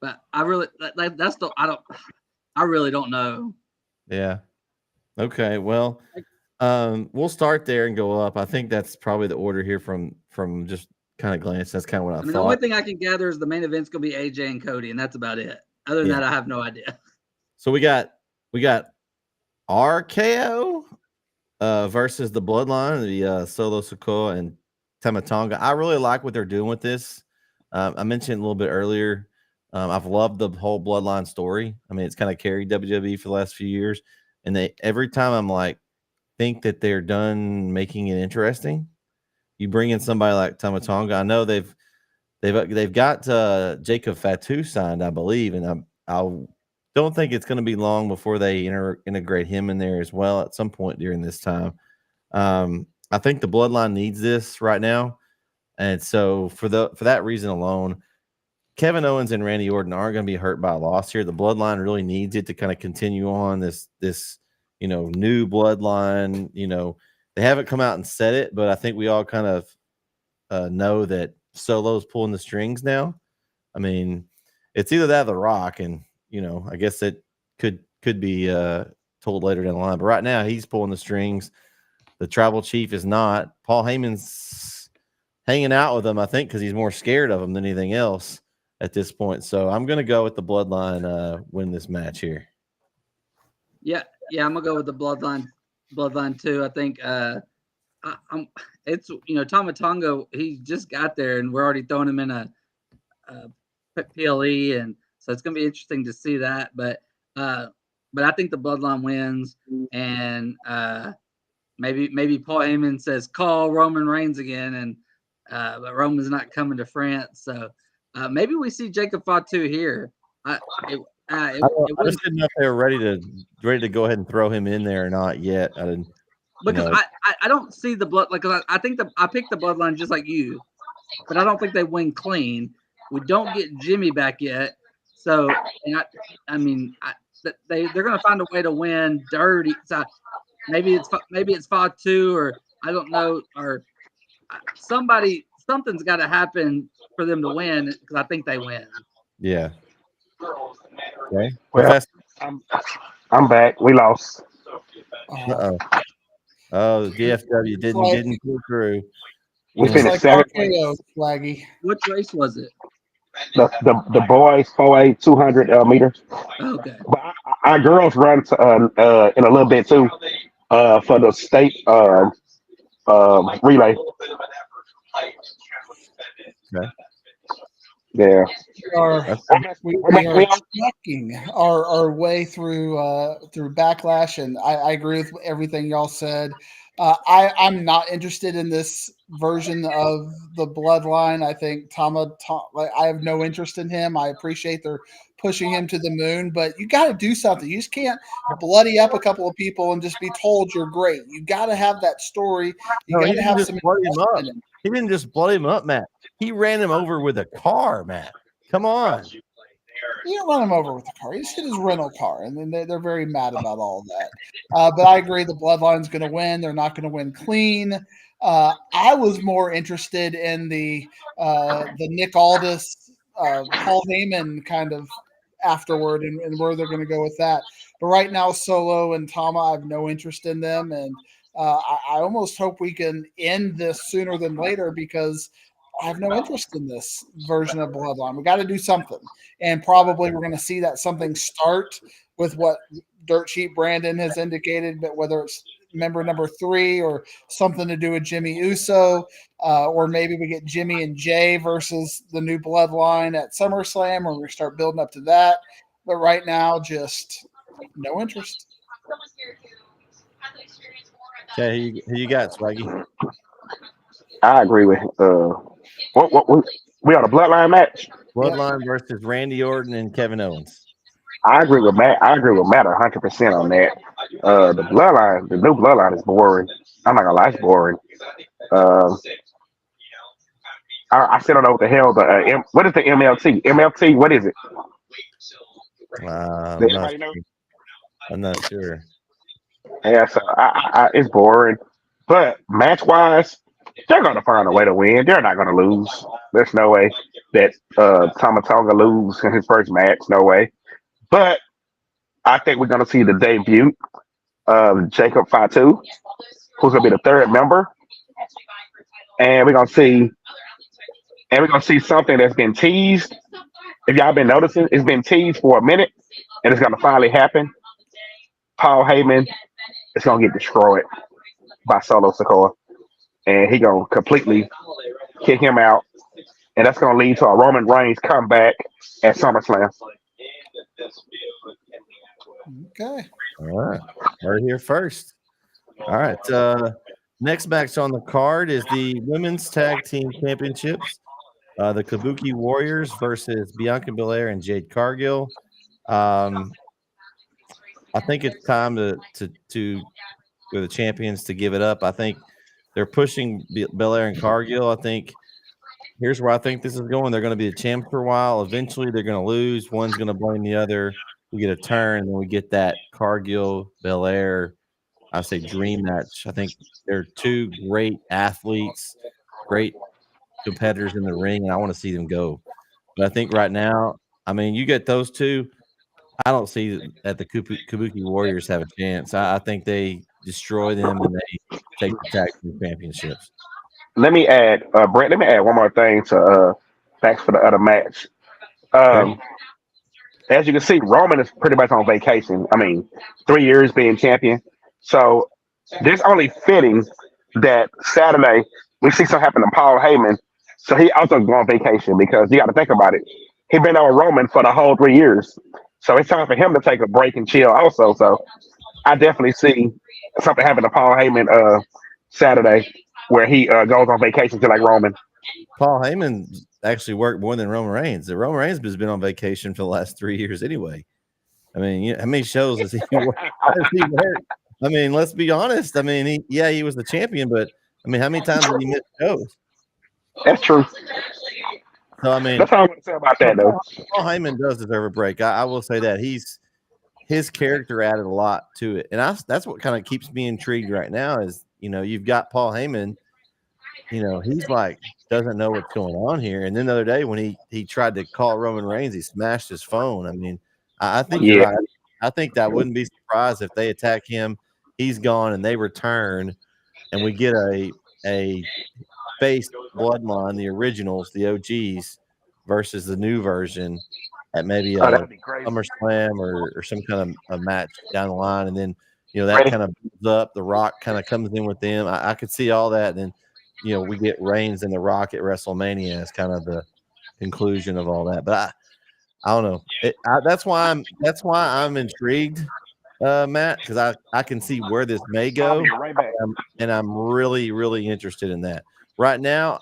But I really I really don't know. Yeah. Okay. Well. We'll start there and go up. I think that's probably the order here from just kind of glance. That's kind of what I thought. The only thing I can gather is the main event's going to be AJ and Cody, and that's about it. Other than that, I have no idea. So we got RKO versus the Bloodline, the Solo Sikoa and Tama Tonga. I really like what they're doing with this. I mentioned a little bit earlier. I've loved the whole Bloodline story. I mean, it's kind of carried WWE for the last few years, and every time I'm like, think that they're done making it interesting. You bring in somebody like Tama Tonga. I know they've got Jacob Fatu signed, I believe, and I don't think it's going to be long before they integrate him in there as well at some point during this time. I think the Bloodline needs this right now, and so for that reason alone, Kevin Owens and Randy Orton aren't going to be hurt by a loss here. The Bloodline really needs it to kind of continue on this new bloodline. They haven't come out and said it, but I think we all kind of know that Solo's pulling the strings now. I mean, it's either that or The Rock, and I guess it could be told later down the line. But right now, he's pulling the strings. The tribal chief is not. Paul Heyman's hanging out with him, I think, because he's more scared of him than anything else at this point. So I'm going to go with the Bloodline win this match here. Yeah, I'm gonna go with the Bloodline Bloodline too. I think it's Tama Tonga. He just got there, and we're already throwing him in a PLE, and so it's going to be interesting to see that. But I think the Bloodline wins, and maybe Paul Heyman says call Roman Reigns again, and but Roman's not coming to France, so maybe we see Jacob Fatu here. I just didn't know if they were ready to go ahead and throw him in there or not yet. I didn't because I don't see the blood I think I picked the Bloodline just like you, but I don't think they win clean. We don't get Jimmy back yet, so and they're going to find a way to win dirty. So maybe it's Fatu, or I don't know, or something's got to happen for them to win, because I think they win. Yeah. Okay. Well, I'm back. We lost. Uh-oh. Oh, DFW didn't pull through. We finished second. Swaggy. Which race was it? The boys 4A 200 meters. Okay. But our girls run in a little bit too for the state relay. Okay. Yeah. We are tracking our way through Backlash, and I agree with everything y'all said. I'm not interested in this version of the Bloodline. I think I have no interest in him. I appreciate they're pushing him to the moon, but you got to do something. You just can't bloody up a couple of people and just be told you're great. You got to have that story. You got to have some. He didn't just bloody him up, Matt. He ran him over with a car, Matt. Come on. You didn't run him over with the car. He just hit his rental car, and then they're very mad about all of that. But I agree, the Bloodline's going to win. They're not going to win clean. I was more interested in the Nick Aldis, Paul Heyman kind of afterward, and where they're going to go with that. But right now, Solo and Tama, I have no interest in them, and I almost hope we can end this sooner than later, because I have no interest in this version of Bloodline. We got to do something, and probably we're going to see that something start with what Dirt Sheet Brandon has indicated, but whether it's member number 3 or something to do with Jimmy Uso, or maybe we get Jimmy and Jay versus the new Bloodline at SummerSlam, or we start building up to that. But right now, just no interest. Okay, who you got, Swaggy? I agree with what we on a Bloodline match. Bloodline versus Randy Orton and Kevin Owens. I agree with Matt 100% on that. The Bloodline, the new Bloodline is boring. I'm not gonna lie, it's boring. I still don't know what the hell what is the MLT? MLT, what is it? I'm not sure. Yeah, so it's boring. But match wise, they're gonna find a way to win. They're not gonna lose. There's no way that Tama Tonga lose in his first match. No way. But I think we're gonna see the debut of Jacob Fatu, who's gonna be the 3rd member, and we're gonna see something that's been teased. If y'all been noticing, it's been teased for a minute, and it's gonna finally happen. Paul Heyman is gonna get destroyed by Solo Sikoa, and he gonna completely kick him out, and that's gonna lead to a Roman Reigns comeback at SummerSlam. Okay. All right. We're here first. All right. Next match on the card is the Women's Tag Team Championships. The Kabuki Warriors versus Bianca Belair and Jade Cargill. I think it's time to for the champions to give it up. I think they're pushing Belair and Cargill. I think here's where I think this is going. They're going to be the champs for a while. Eventually, they're going to lose. One's going to blame the other. We get a turn, and then we get that Cargill Belair, I say, dream match. I think they're 2 great athletes, great competitors in the ring, and I want to see them go. But I think right now, I mean, you get those 2. I don't see that the Kabuki Warriors have a chance. I think they destroy them and they take the tag team championships. Let me add, Brent. Let me add one more thing to thanks for the other match. Okay. As you can see, Roman is pretty much on vacation. I mean, 3 years being champion. So This only fitting that Saturday we see something happen to Paul Heyman. So he also go on vacation because you got to think about it. He been on Roman for the whole 3 years. So it's time for him to take a break and chill also. So I definitely see something happen to Paul Heyman Saturday where he goes on vacation to like Roman. Paul Heyman actually worked more than Roman Reigns. The Roman Reigns has been on vacation for the last 3 years anyway. I mean, how many shows has he worked? I mean, let's be honest. I mean, he was the champion, but I mean, how many times did he miss shows? That's true. So I mean, that's all I want to say about that, though. Paul Heyman does deserve a break. I will say that his character added a lot to it, and that's what kind of keeps me intrigued right now. Is you've got Paul Heyman. He's like doesn't know what's going on here. And then the other day when he tried to call Roman Reigns, he smashed his phone. I mean, I think you're right. I think that wouldn't be surprised if they attack him. He's gone and they return, and we get a face bloodline, the originals, the OGs, versus the new version at maybe a SummerSlam or some kind of a match down the line, and then that kind of builds up. The Rock kind of comes in with them. I could see all that, and then we get Reigns and the Rock at WrestleMania as kind of the conclusion of all that. But I don't know. That's why I'm intrigued, Matt, because I can see where this may go, and I'm really, really interested in that. Right now,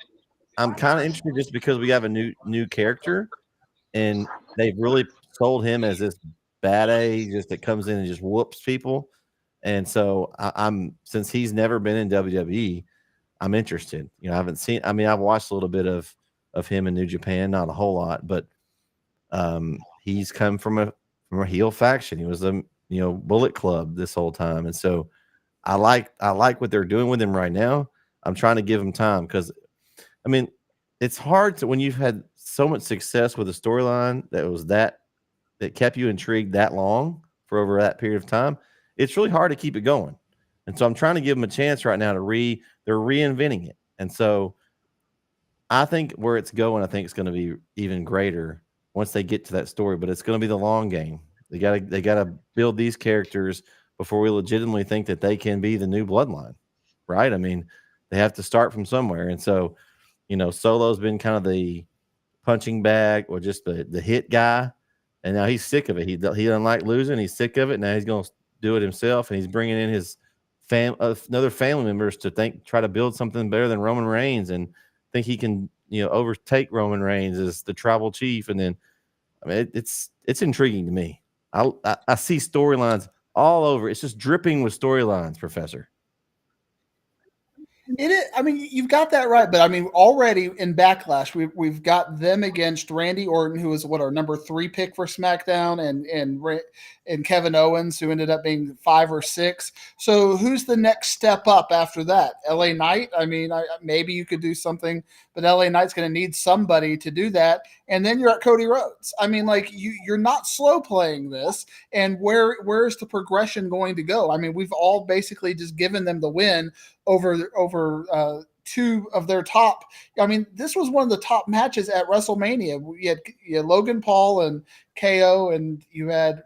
I'm kind of interested just because we have a new character, and they've really sold him as this bad A just that comes in and just whoops people. And so I'm since he's never been in WWE, I'm interested. I haven't seen. I mean, I've watched a little bit of him in New Japan, not a whole lot, but he's come from a heel faction. He was a Bullet Club this whole time, and so I like what they're doing with him right now. I'm trying to give him time because, I mean, it's hard when you've had so much success with a storyline that kept you intrigued that long for over that period of time. It's really hard to keep it going, and so I'm trying to give them a chance right now they're reinventing it, and so I think where it's going, I think it's going to be even greater once they get to that story. But it's going to be the long game. They gotta build these characters before we legitimately think that they can be the new bloodline, right? I mean, they have to start from somewhere, and so Solo's been kind of the punching bag or just the hit guy, and now he's sick of it. He doesn't like losing. He's sick of it. Now he's going to do it himself, and he's bringing in his another family members to try to build something better than Roman Reigns, and think he can overtake Roman Reigns as the tribal chief. And then I mean it's intriguing to me. I see storylines all over. It's just dripping with storylines, Professor. It is. I mean, you've got that right, but I mean, already in Backlash, we've got them against Randy Orton, who is our number 3 pick for SmackDown, and Kevin Owens, who ended up being 5 or 6. So who's the next step up after that? LA Knight. I mean, maybe you could do something, but LA Knight's going to need somebody to do that, and then you're at Cody Rhodes. I mean, like you're not slow playing this, and where's the progression going to go? I mean, we've all basically just given them the win over 2 of their top. I mean, this was one of the top matches at WrestleMania. You had Logan Paul and KO, and you had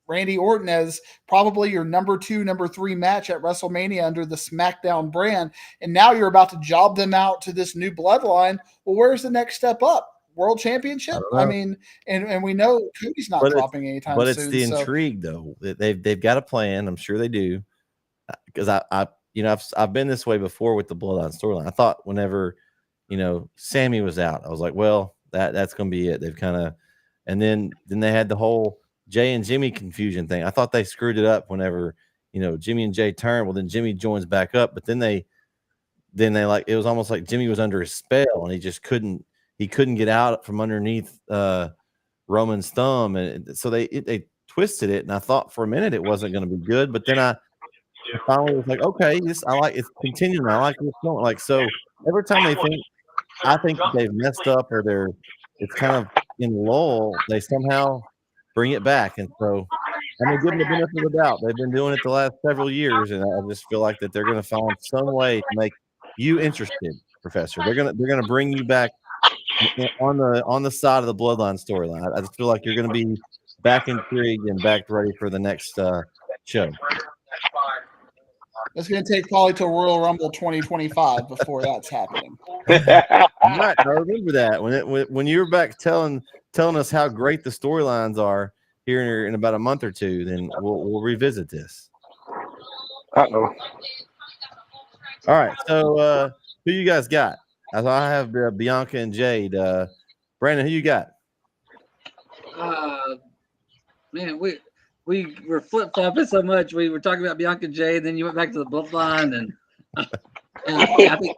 Randy Orton as probably your number 2, number 3 match at WrestleMania under the SmackDown brand. And now you're about to job them out to this new bloodline. Well, where's the next step up? World Championship? I mean, and we know Cody's not dropping anytime soon. But it's the intrigue, though. They've got a plan. I'm sure they do. Because I've been this way before with the Bloodline storyline. I thought whenever, Sammy was out, I was like, well, that's going to be it. They've kind of, and then they had the whole Jay and Jimmy confusion thing. I thought they screwed it up whenever, Jimmy and Jay turned. Well, then Jimmy joins back up, but then they like, it was almost like Jimmy was under a spell and he couldn't get out from underneath Roman's thumb. And so they twisted it. And I thought for a minute it wasn't going to be good, but then I finally was like, okay, I like it's continuing. I like what's going. Like, so every time I think they've messed up or it's kind of in lull, they somehow bring it back. And so I'm gonna give them the benefit of the doubt. They've been doing it the last several years, and I just feel like that they're gonna find some way to make you interested, Professor. They're gonna bring you back on the side of the Bloodline storyline. I just feel like you're gonna be back intrigued and back ready for the next show. It's going to take probably till Royal Rumble 2025 before that's happening. Right, I remember that when you were back telling us how great the storylines are here in about a month or two. Then we'll revisit this. Uh-oh. All right, so who you guys got? I have Bianca and Jade. Brandon, who you got? Man, we were flip flopping so much. We were talking about Bianca Jade, then you went back to the bloodline, and I think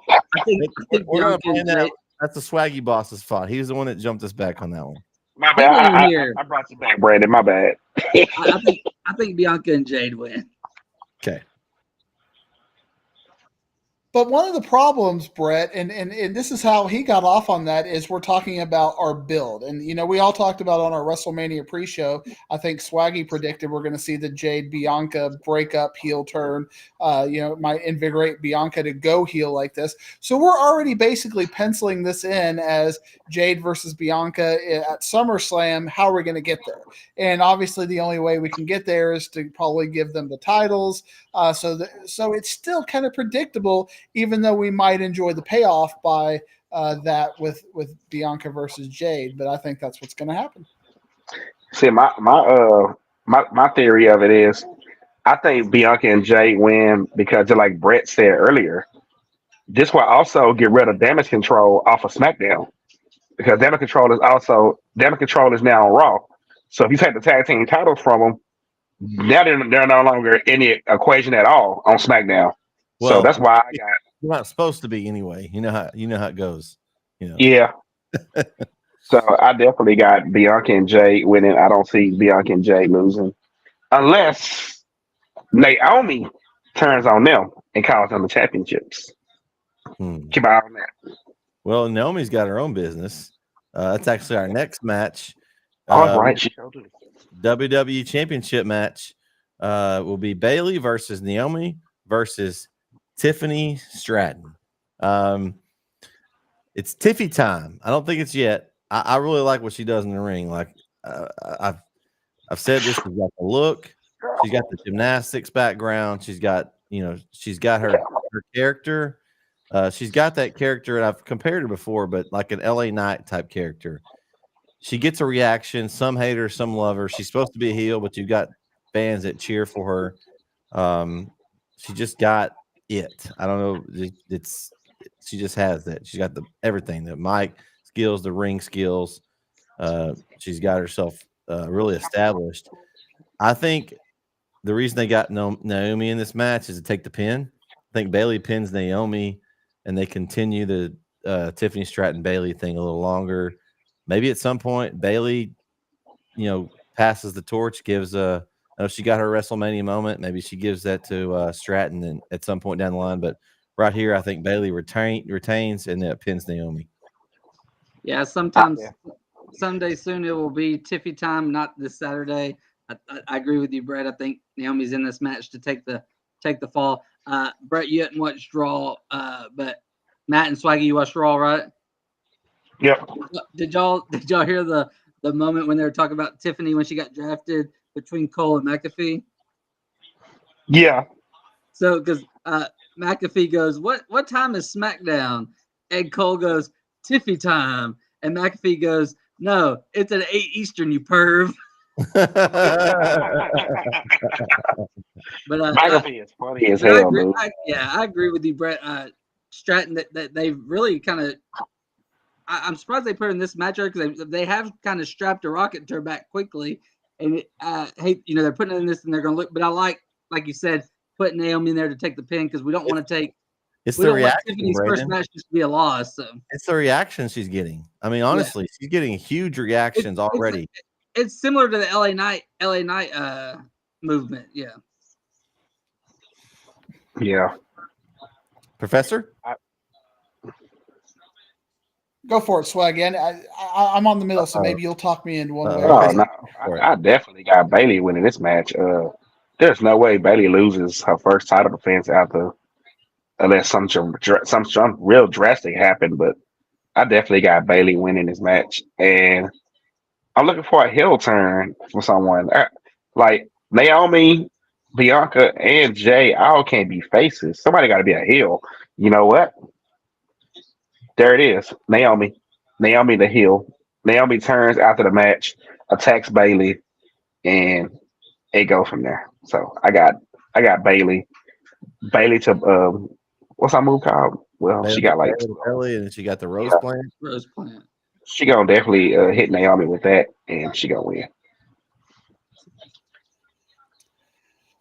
We're gonna Bianca and find out. Jade. That's the Swaggy boss's fault. He was the one that jumped us back on that one. My He wasn't bad. here. I brought you back, Brandon. My bad. I think Bianca and Jade win. Okay. But one of the problems, Bret, and this is how he got off on that, is we're talking about our build. And, we all talked about on our WrestleMania pre-show, I think Swaggy predicted we're going to see the Jade Bianca breakup heel turn, might invigorate Bianca to go heel like this. So we're already basically penciling this in as Jade versus Bianca at SummerSlam. How are we going to get there? And obviously the only way we can get there is to probably give them the titles. So it's still kind of predictable, even though we might enjoy the payoff by that with Bianca versus Jade. But I think that's what's going to happen. See, my theory of it is, I think Bianca and Jade win because, just like Bret said earlier, this will also get rid of Damage Control off of SmackDown, because Damage Control is now on Raw. So if you take the tag team titles from them, now they're no longer in the equation at all on SmackDown. Well, so that's why I got. You're not supposed to be anyway. You know how it goes. Yeah. So I definitely got Bianca and Jade winning. I don't see Bianca and Jade losing unless Naomi turns on them and calls them the championships. Keep an eye on that. Well, Naomi's got her own business. That's actually our next match. All right, she WWE Championship match will be Bayley versus Naomi versus Tiffany Stratton. It's Tiffy time. I don't think it's yet. I really like what she does in the ring. Like I've said this. She's got the look. She's got the gymnastics background. She's got her character. She's got that character, and I've compared her before, but like an LA Knight type character. She gets a reaction. Some hate her, some love her. She's supposed to be a heel, but you've got fans that cheer for her. She just got it. I don't know. She just has that. She's got everything, the mic skills, the ring skills. She's got herself really established. I think the reason they got Naomi in this match is to take the pin. I think Bayley pins Naomi, and they continue the Tiffany Stratton Bayley thing a little longer. Maybe at some point Bayley, passes the torch, gives I know she got her WrestleMania moment. Maybe she gives that to Stratton and at some point down the line. But right here, I think Bayley retains and then pins Naomi. Yeah, someday soon it will be Tiffy time, not this Saturday. I agree with you, Bret. I think Naomi's in this match to take the fall. Bret, you hadn't watched Raw, but Matt and Swaggy, you watched Raw, right? Yep. Did y'all hear the moment when they were talking about Tiffany when she got drafted between Cole and McAfee? Yeah. So because McAfee goes, what time is SmackDown? And Cole goes, Tiffy time. And McAfee goes, no, it's at 8 Eastern, you perv. But McAfee is funny as hell, dude. I agree with you, Bret. Stratton, that they've really kind of. I'm surprised they put her in this match because they have kind of strapped a rocket to her back quickly, and they're putting it in this and they're going to look. But I like you said, putting Naomi in there to take the pin because we don't want to take. It's the reaction. Tiffany's first match just to be a loss. So it's the reaction she's getting. I mean, honestly, she's getting huge reactions already. It's similar to the LA Knight movement. Yeah. Yeah. Professor? Go for it, Swag. And I'm on the middle, so maybe you'll talk me into one way. No. I definitely got Bayley winning this match. There's no way Bayley loses her first title defense unless some real drastic happened. But I definitely got Bayley winning this match, and I'm looking for a heel turn for someone like Naomi. Bianca and Jay all can't be faces. Somebody got to be a heel. You know what? There it is. Naomi. Naomi the heel. Naomi turns after the match, attacks Bailey, and it goes from there. So I got Bailey. Bailey to what's our move called? Well, she got like Belly, and then she got the rose yeah, plant. Rose Plant. she gonna definitely hit Naomi with that, and she gonna win.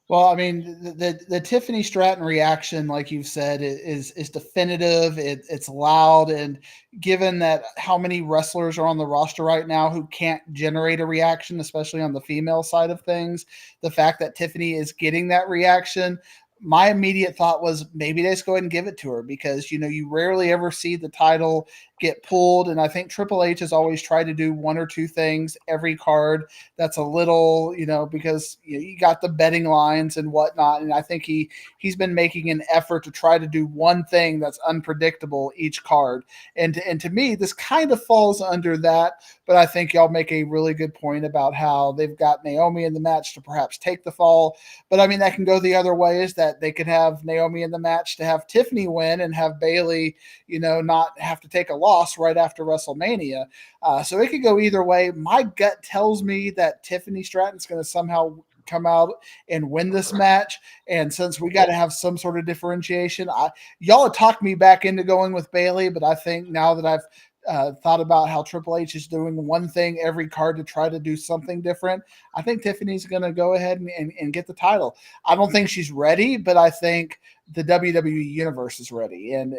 Well, I mean, the Tiffany Stratton reaction, like you've said, is definitive. It's loud, and given that how many wrestlers are on the roster right now who can't generate a reaction, especially on the female side of things, the fact that Tiffany is getting that reaction, my immediate thought was maybe they just go ahead and give it to her because you rarely ever see the title get pulled, and I think Triple H has always tried to do one or two things every card that's a little, because you got the betting lines and whatnot, and I think he's been making an effort to try to do one thing that's unpredictable each card, and to me this kind of falls under that. But I think y'all make a really good point about how they've got Naomi in the match to perhaps take the fall, but I mean that can go the other way, is that they could have Naomi in the match to have Tiffany win and have Bailey, not have to take a loss right after WrestleMania. So it could go either way. My gut tells me that Tiffany Stratton's going to somehow come out and win this match. And since we got to have some sort of differentiation, y'all have talked me back into going with Bailey, but I think now that I've thought about how Triple H is doing one thing every card to try to do something different, I think Tiffany's going to go ahead and get the title. I don't think she's ready, but I think the WWE Universe is ready. And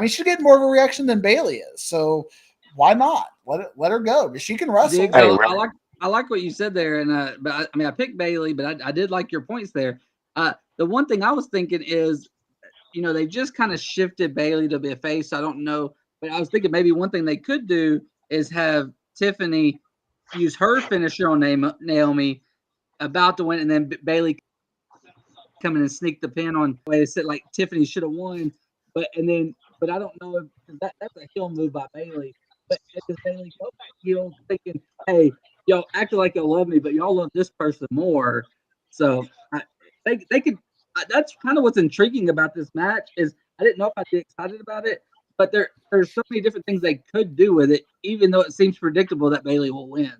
she's getting more of a reaction than Bailey is. So why not? Let her go. She can wrestle. Diggs, I like what you said there, and but I picked Bailey, but I did like your points there. The one thing I was thinking is, they just kind of shifted Bailey to be a face. So I don't know, but I was thinking maybe one thing they could do is have Tiffany use her finisher on Naomi about to win, and then Bailey come in and sneak the pin on. They said like Tiffany should have won, but I don't know if that's a heel move by Bailey. But does Bailey go back heel thinking, hey, y'all acting like y'all love me, but y'all love this person more? So they could. That's kind of what's intriguing about this match is I didn't know if I'd be excited about it, but there's so many different things they could do with it, even though it seems predictable that Bailey will win.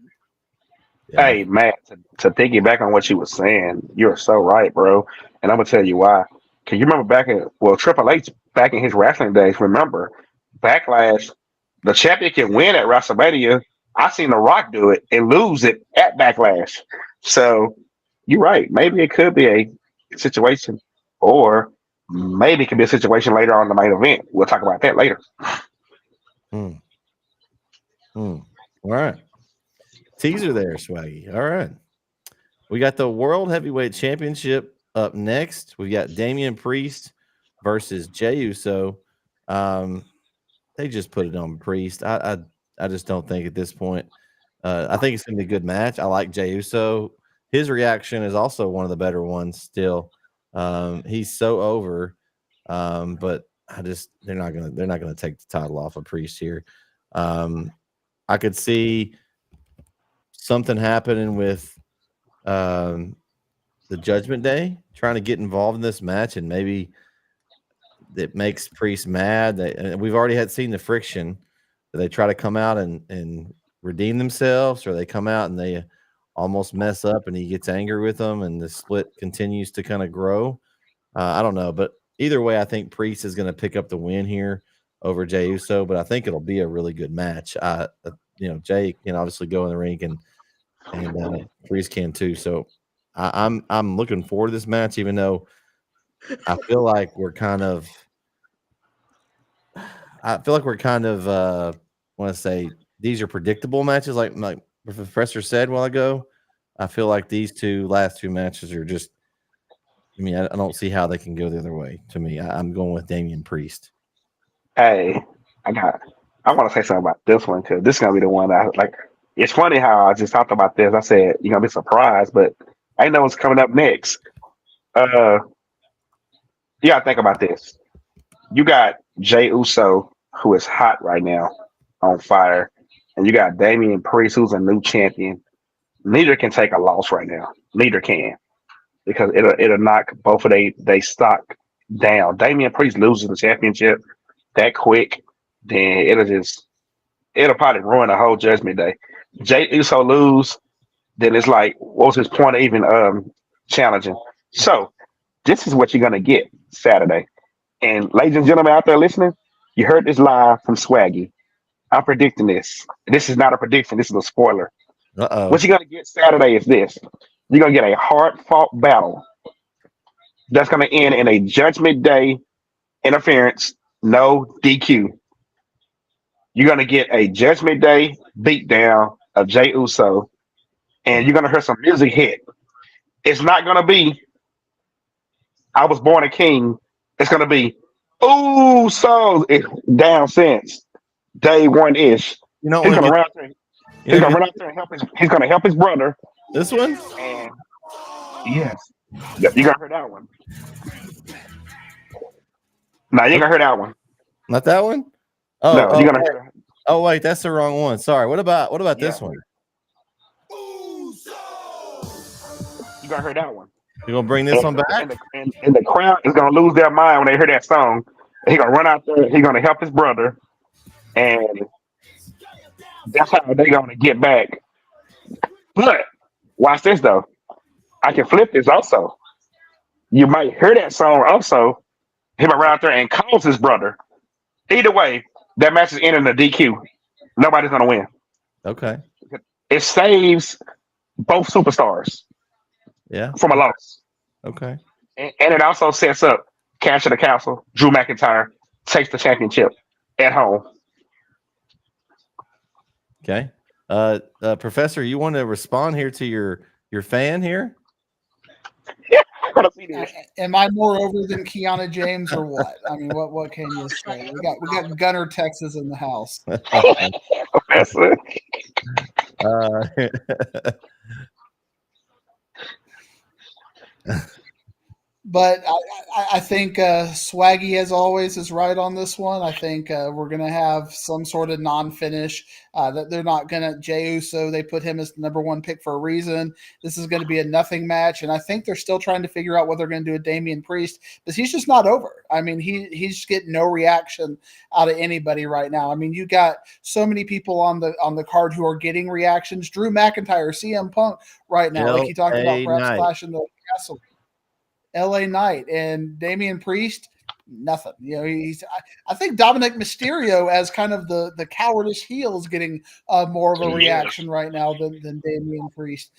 Yeah. Hey, Matt, to piggyback on what you were saying, you're so right, bro. And I'm gonna tell you why. Cause you remember Triple H back in his wrestling days. Remember, Backlash, the champion can win at WrestleMania. I seen The Rock do it and lose it at Backlash. So you're right. Maybe it could be a situation, or maybe it could be a situation later on in the main event. We'll talk about that later. All right. Teaser there, Swaggy. All right. We got the World Heavyweight Championship up next. We got Damian Priest versus Jey Uso. They just put it on Priest. I just don't think at this point. I think it's going to be a good match. I like Jey Uso. His reaction is also one of the better ones still. He's so over, but they're not gonna take the title off of Priest here. I could see something happening with the Judgment Day trying to get involved in this match, and maybe it makes Priest mad. And we've already seen the friction. They try to come out and redeem themselves, or they come out and they almost mess up and he gets angry with them, and the split continues to kind of grow. I don't know, but either way, I think Priest is going to pick up the win here over Jey Uso, but I think it'll be a really good match. Jey can obviously go in the ring, and Priest can too. So I'm looking forward to this match, even though I feel like we're kind of want to say these are predictable matches, like the professor said a while ago. I feel like these last two matches are just. I don't see how they can go the other way. To me, I'm going with Damian Priest. Hey, I want to say something about this one because this is gonna be the one that I like. It's funny how I just talked about this. I said you're gonna be surprised, but I know what's coming up next. You gotta think about this. You got Jey Uso, who is hot right now, on fire, and you got Damian Priest, who's a new champion. Neither can take a loss right now. Neither can. because it'll knock both of they stock down. Damian Priest loses the championship that quick, then it'll probably ruin the whole Judgment Day. Jay Uso lose, then it's like, what's his point of even challenging? So this is what you're gonna get Saturday. And ladies and gentlemen out there listening, you heard this live from Swaggy. I'm predicting this. This is not a prediction. This is a spoiler. Uh-oh. What you're gonna get Saturday is this. You're gonna get a hard-fought battle that's gonna end in a Judgment Day interference, no DQ. You're gonna get a Judgment Day beatdown of Jey Uso, and you're gonna hear some music hit. It's not gonna be "I Was Born a King." It's gonna be Uso. It's down since day one ish. You know, He's gonna run out there. He's gonna run out there and help his. He's gonna help his brother. this one? And yes, yep, you gotta hear that one. No, you ain't gonna hear that one. Not that one? No, you're gonna hear. Oh wait, that's the wrong one. Sorry. What about this one? You gonna hear that one. You gonna bring this one back? And the crowd is gonna lose their mind when they hear that song. He's gonna run out there. He's gonna help his brother, and that's how they're gonna get back. But watch this though. I can flip this also. You might hear that song also. Him run out there and calls his brother. Either way, that match is ending in a DQ. Nobody's gonna win. Okay. It saves both superstars Yeah. from a loss. Okay. And it also sets up Cash of the Castle. Drew McIntyre takes the championship at home. Okay. Professor, you want to respond here to your fan here? I gotta see this. Am I more over than Kiana James or what? I mean, what can you say? We got Gunner, Texas in the house. Professor. But I think Swaggy, as always, is right on this one. I think we're going to have some sort of non-finish. That they're not going to Jey Uso. They put him as the number one pick for a reason. This is going to be a nothing match, and I think they're still trying to figure out what they're going to do with Damian Priest, because he's just not over. I mean, he's getting no reaction out of anybody right now. I mean, you got so many people on the card who are getting reactions. Drew McIntyre, CM Punk, right now, like he talked about, perhaps splashing the castle. LA Knight and Damian Priest, nothing. You know, I think Dominic Mysterio as kind of the cowardice heel is getting more of a reaction right now than Damian Priest.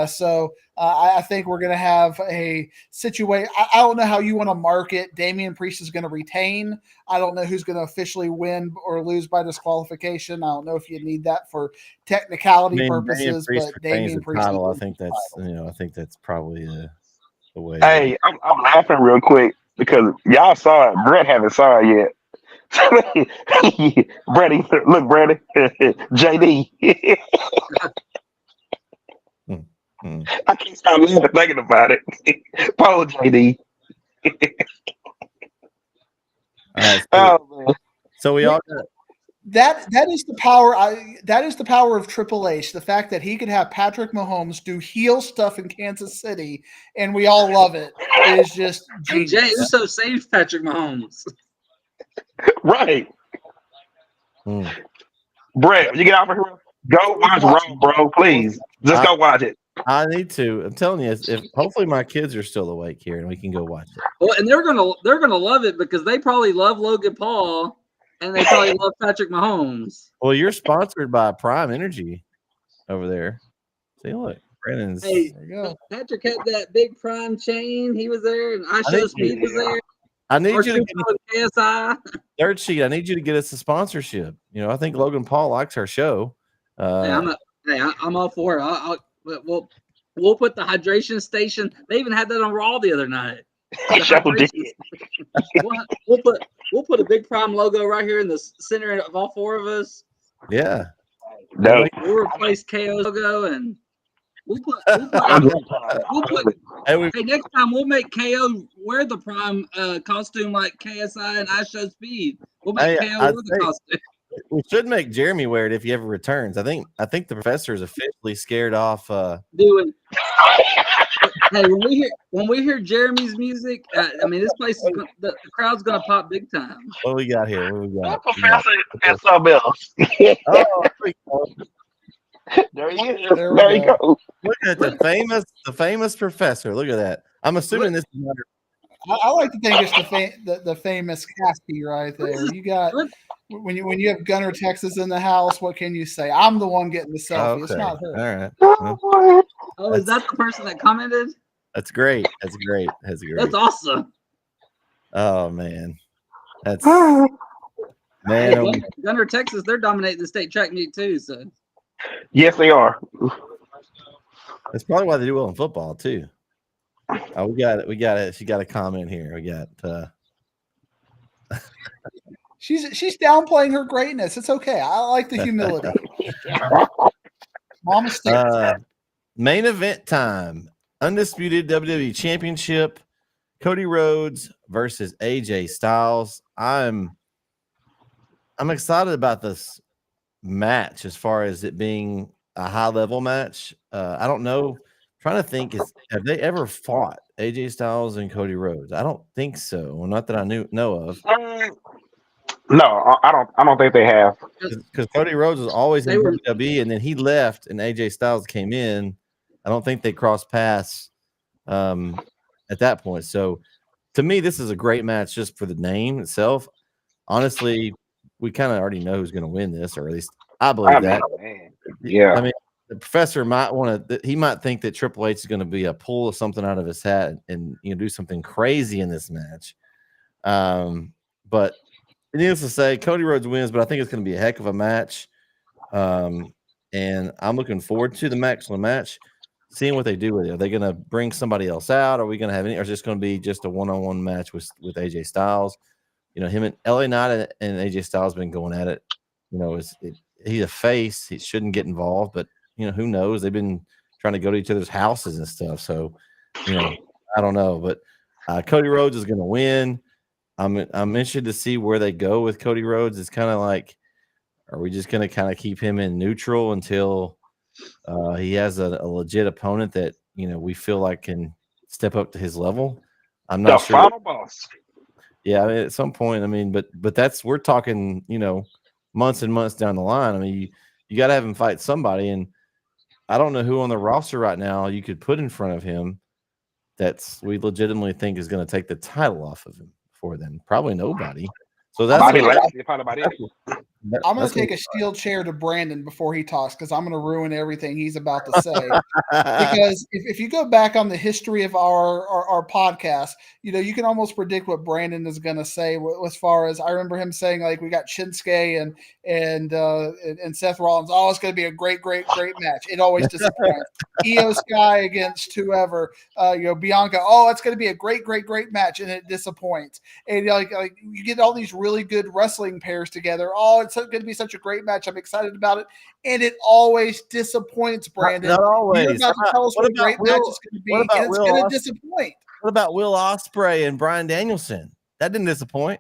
So I think we're going to have a situation. I don't know how you want to mark it. Damian Priest is going to retain. I don't know who's going to officially win or lose by disqualification. I don't know if you need that for technicality purposes, but Damian Priest. I think that's probably the way. Hey, I'm laughing real quick because y'all saw it. Bret haven't saw it yet. Brady, look, Brady, JD. I can't stop laughing thinking about it. Poor JD. All right, so we all got. That is the power. That is the power of Triple H. The fact that he could have Patrick Mahomes do heel stuff in Kansas City, and we all love it, is just genius. Jey Uso saved Patrick Mahomes. Right. Brett, you get out of here. Go watch Raw, bro. Please, just go watch it. I need to. I'm telling you, if hopefully my kids are still awake here and we can go watch it. Well, and they're gonna love it because they probably love Logan Paul. And they probably love Patrick Mahomes. Well, you're sponsored by Prime Energy over there. See, look, Brennan's. Hey, there you go. Patrick had that big Prime chain. He was there, and I Show Speed was there. I need you to get KSI. Third sheet. I need you to get us a sponsorship. You know, I think Logan Paul likes our show. I'm all for it. We'll put the hydration station. They even had that on Raw the other night. We'll put a big Prime logo right here in the center of all four of us. Yeah. No. We'll replace KO's logo and we'll put hey, next time we'll make KO wear the Prime costume like KSI and I Show Speed. We'll make KO wear the costume. We should make Jeremy wear it if he ever returns. I think the professor is officially scared off. Doing. Hey, when we hear Jeremy's music, I mean, this place is the crowd's gonna pop big time. What we got here? What we got? Professor and something else. Oh, there we go. There he is. There we There you go. go. Look at the famous professor. Look at that. I'm assuming this is under. I like to think it's the famous Caspi right there. You got when you have Gunner Texas in the house. What can you say? I'm the one getting the selfie. It's Okay. not her. All right. Oh, Oh, is that the person that commented? That's great. That's great. That's great. That's awesome. Oh man. That's boy. Hey, man. Gunner, Texas, they're dominating the state track meet too. So Yes, they are. That's probably why they do well in football too. Oh, we got it. She got a comment here. We got She's downplaying her greatness. It's okay. I like the humility. Mama sticks. Main event time. Undisputed WWE Championship. Cody Rhodes versus AJ Styles. I'm excited about this match as far as it being a high level match. I don't know. Trying to think, have they ever fought AJ Styles and Cody Rhodes? I don't think so. Well, not that I know of. No, I don't think they have. Because Cody Rhodes was always They in were- WWE, and then he left, and AJ Styles came in. I don't think they crossed paths at that point. So, to me, this is a great match just for the name itself. Honestly, we kind of already know who's going to win this, or at least I believe that. Man. Yeah. I mean, the professor might want to. He might think that Triple H is going to be a pull something out of his hat and do something crazy in this match. But needless to say, Cody Rhodes wins, but I think it's going to be a heck of a match. And I'm looking forward to the excellent match, seeing what they do with it. Are they going to bring somebody else out? Are we going to have any? Or is this going to be just a one-on-one match with AJ Styles? Him and LA Knight and AJ Styles been going at it. He's a face. He shouldn't get involved, but who knows? They've been trying to go to each other's houses and stuff. So, I don't know. But Cody Rhodes is going to win. I'm interested to see where they go with Cody Rhodes. It's kind of like, are we just going to kind of keep him in neutral until he has a legit opponent that we feel like can step up to his level? I'm not sure. Final boss. Yeah, at some point. But we're talking, months and months down the line. I mean, you got to have him fight somebody, and I don't know who on the roster right now you could put in front of him we legitimately think is going to take the title off of him for them. Probably nobody. So that's Bobby Lashley, probably about it. I'm going to take a steel chair to Brandon before he talks because I'm going to ruin everything he's about to say. Because if you go back on the history of our podcast, you can almost predict what Brandon is going to say. As far as I remember him saying, like, we got Shinsuke and Seth Rollins. Oh, it's going to be a great match. It always disappoints. Io Sky against whoever. Bianca. Oh, it's going to be a great match, and it disappoints. And like you get all these really good wrestling pairs together. Oh, it's going to be such a great match. I'm excited about it. And it always disappoints, Brandon. Not always. You're about to tell us what a great match is going to be, and it's going to disappoint. What about Will Ospreay and Bryan Danielson? That didn't disappoint.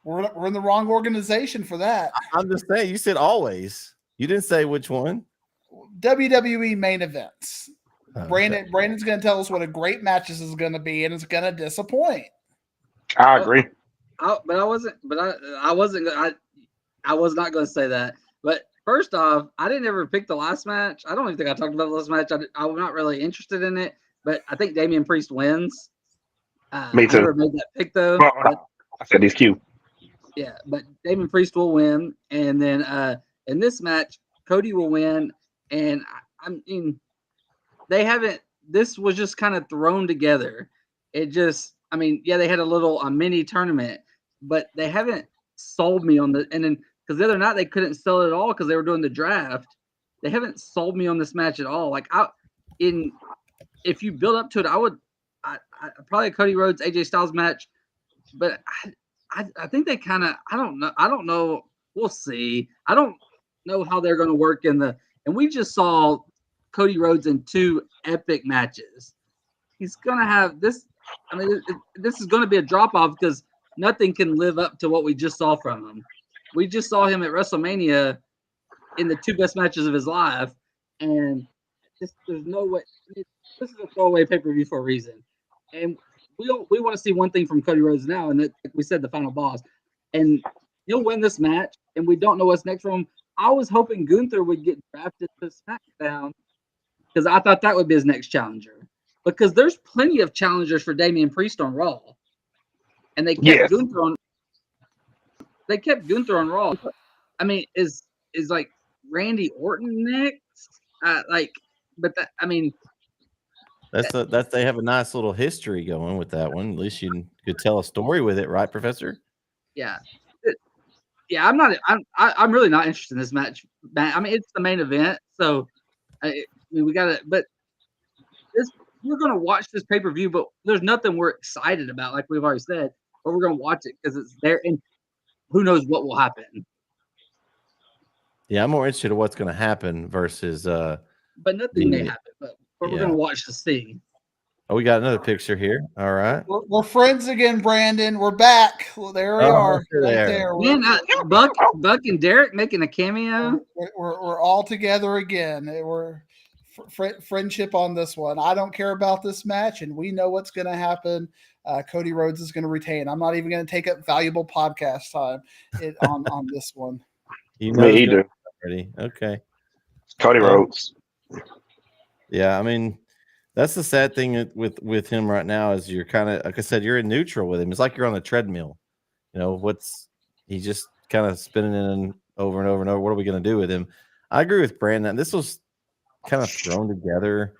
We're in the wrong organization for that. I'm just saying, you said always. You didn't say which one. WWE main events. Oh, Brandon's going to tell us what a great match this is going to be, and it's going to disappoint. I agree. I was not going to say that. But first off, I didn't ever pick the last match. I don't even think I talked about the last match. I'm not really interested in it, but I think Damian Priest wins. Me too. I never made that pick though. Well, I said he's cute. Yeah, but Damian Priest will win, and then in this match, Cody will win. And I mean, they haven't. This was just kind of thrown together. It just, I mean, yeah, they had a mini tournament, but they haven't sold me on the. And then because the other night they couldn't sell it at all because they were doing the draft. They haven't sold me on this match at all. Like if you build up to it, I probably a Cody Rhodes AJ Styles match, but I think they kind of I don't know. We'll see. I don't know how they're going to work and we just saw Cody Rhodes in 2 epic matches. He's going to have this. I mean, this is going to be a drop off because nothing can live up to what we just saw from him. we just saw him at WrestleMania in the 2 best matches of his life, and there's no way. This is a throwaway pay-per-view for a reason, and we want to see one thing from Cody Rhodes now, and like we said, the final boss, and he'll win this match, and we don't know what's next for him. I was hoping Gunther would get drafted to SmackDown because I thought that would be his next challenger. Because there's plenty of challengers for Damian Priest on Raw, and they kept Gunther on. They kept Gunther on Raw. I mean, is like Randy Orton next? That's they have a nice little history going with that one. At least you could tell a story with it, right, Professor? Yeah. Yeah, I'm really not interested in this match. I mean, it's the main event, so we got to. But we're gonna watch this pay-per-view, but there's nothing we're excited about, like we've already said. But we're gonna watch it because it's there, and who knows what will happen. Yeah, I'm more interested in what's going to happen versus. But nothing may happen. But we're gonna watch to see. Oh, we got another picture here. All right, we're friends again, Brandon. We're back. Well, there we are. Right there. Man, Buck and Derek making a cameo. We're all together again. We're friendship on this one. I don't care about this match, and we know what's going to happen. Cody Rhodes is going to retain. I'm not even going to take up valuable podcast time on this one. You know, me either. Okay, Cody Rhodes. Yeah, I mean, that's the sad thing with him right now is you're kind of, like I said, you're in neutral with him. It's like you're on a treadmill. You know, he's just kind of spinning in over and over and over. What are we going to do with him? I agree with Brandon. This was kind of thrown together.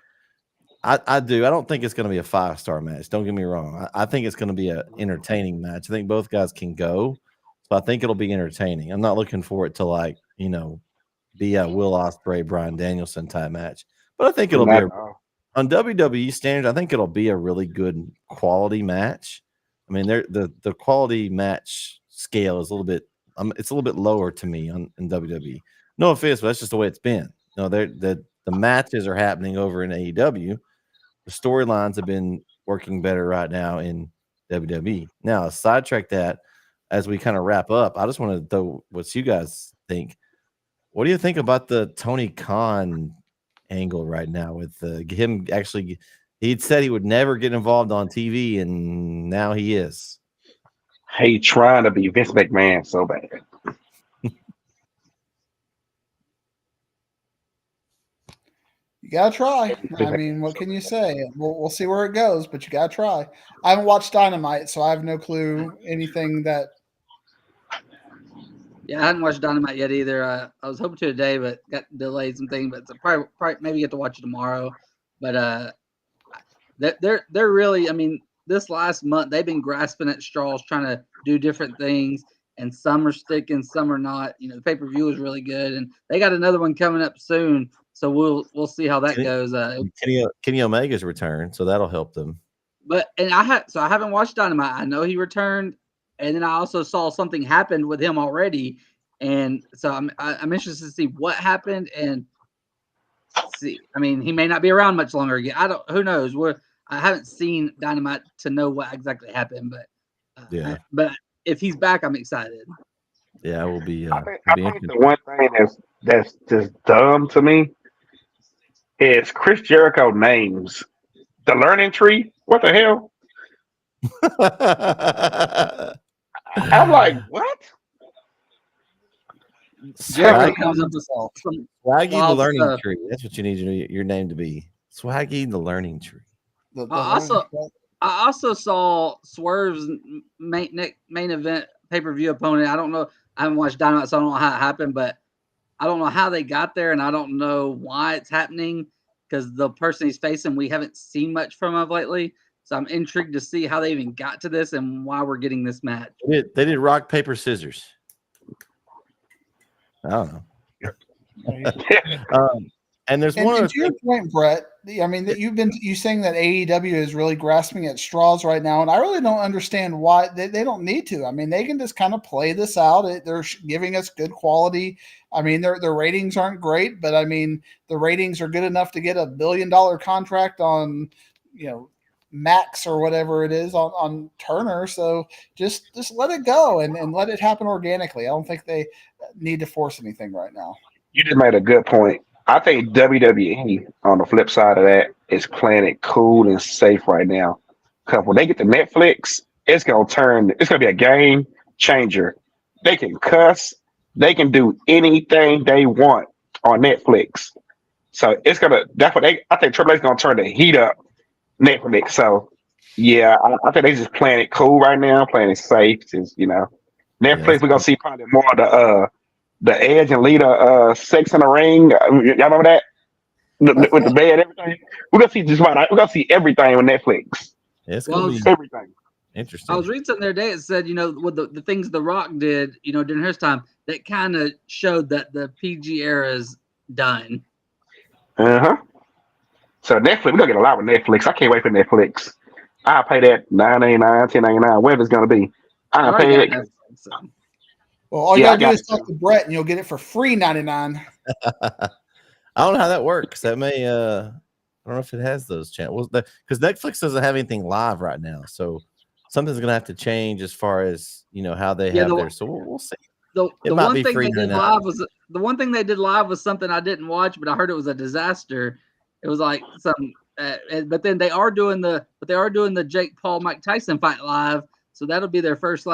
I do. I don't think it's going to be a 5-star match. Don't get me wrong. I think it's going to be an entertaining match. I think both guys can go. So I think it'll be entertaining. I'm not looking for it to be a Will Ospreay, Bryan Danielson type match. But I think it'll be on WWE standards. I think it'll be a really good quality match. I mean, the quality match scale is a little bit. It's a little bit lower to me in WWE. No offense, but that's just the way it's been. You know, the matches are happening over in AEW. The storylines have been working better right now in WWE. Now, sidetrack that as we kind of wrap up. I just want to know what you guys think. What do you think about the Tony Khan angle right now with him actually? He'd said he would never get involved on TV, and now he is. He trying to be Vince McMahon so bad. You gotta try. I mean, what can you say? We'll see where it goes, but you gotta try. I haven't watched Dynamite, so I have no clue anything that. Yeah, I hadn't watched Dynamite yet either. I was hoping to today, but got delayed some things. But probably maybe get to watch it tomorrow. But they're really. I mean, this last month they've been grasping at straws, trying to do different things, and some are sticking, some are not. You know, the pay-per-view is really good, and they got another one coming up soon. So we'll see how that goes. Kenny Omega's return, so that'll help them. But I haven't watched Dynamite. I know he returned, and then I also saw something happened with him already, and so I'm interested to see what happened and see. I mean, he may not be around much longer again. Who knows? I haven't seen Dynamite to know what exactly happened, but But if he's back, I'm excited. Yeah, it will be. I think the one thing that's just dumb to me is Chris Jericho names the Learning Tree. What the hell? I'm like, what? Jericho comes up with some Swaggy the Learning Tree. That's what you need your name to be. Swaggy the Learning Tree. I also saw Swerve's main event pay-per-view opponent. I don't know. I haven't watched Dynamite, so I don't know how it happened, but I don't know how they got there, and I don't know why it's happening because the person he's facing, we haven't seen much from of lately. So I'm intrigued to see how they even got to this and why we're getting this match. They did rock, paper, scissors. I don't know. And there's one. To your point, Bret. I mean, you saying that AEW is really grasping at straws right now, and I really don't understand why they don't need to. I mean, they can just kind of play this out. They're giving us good quality. I mean, their ratings aren't great, but I mean, the ratings are good enough to get $1 billion contract on, Max or whatever it is on Turner. So just let it go and let it happen organically. I don't think they need to force anything right now. You just made a good point. I think WWE on the flip side of that is playing it cool and safe right now. Because when they get to Netflix, it's gonna be a game changer. They can cuss, they can do anything they want on Netflix. So I think Triple H is gonna turn the heat up Netflix. So yeah, I think they just playing it cool right now, playing it safe. Just, Netflix, we're gonna see probably more of the Edge and Lita sex in the ring. Y'all remember that? With the bed and everything. We're gonna see everything on Netflix. It's gonna be everything. interesting. I was reading something the other day. It said, what the things The Rock did, during his time, that kind of showed that the PG era is done. So Netflix, we're gonna get a lot with Netflix. I can't wait for Netflix. I'll pay that $9.99, $10.99, whatever it's gonna be. I'll pay it. Well, all you gotta do is talk to Bret, and you'll get it for free $99. I don't know how that works. That may I don't know if it has those channels because Netflix doesn't have anything live right now, so something's gonna have to change as far as how they have their. So we'll see. The one thing they did live was something I didn't watch, but I heard it was a disaster. It was like some, but then they are doing the Jake Paul Mike Tyson fight live, so that'll be their first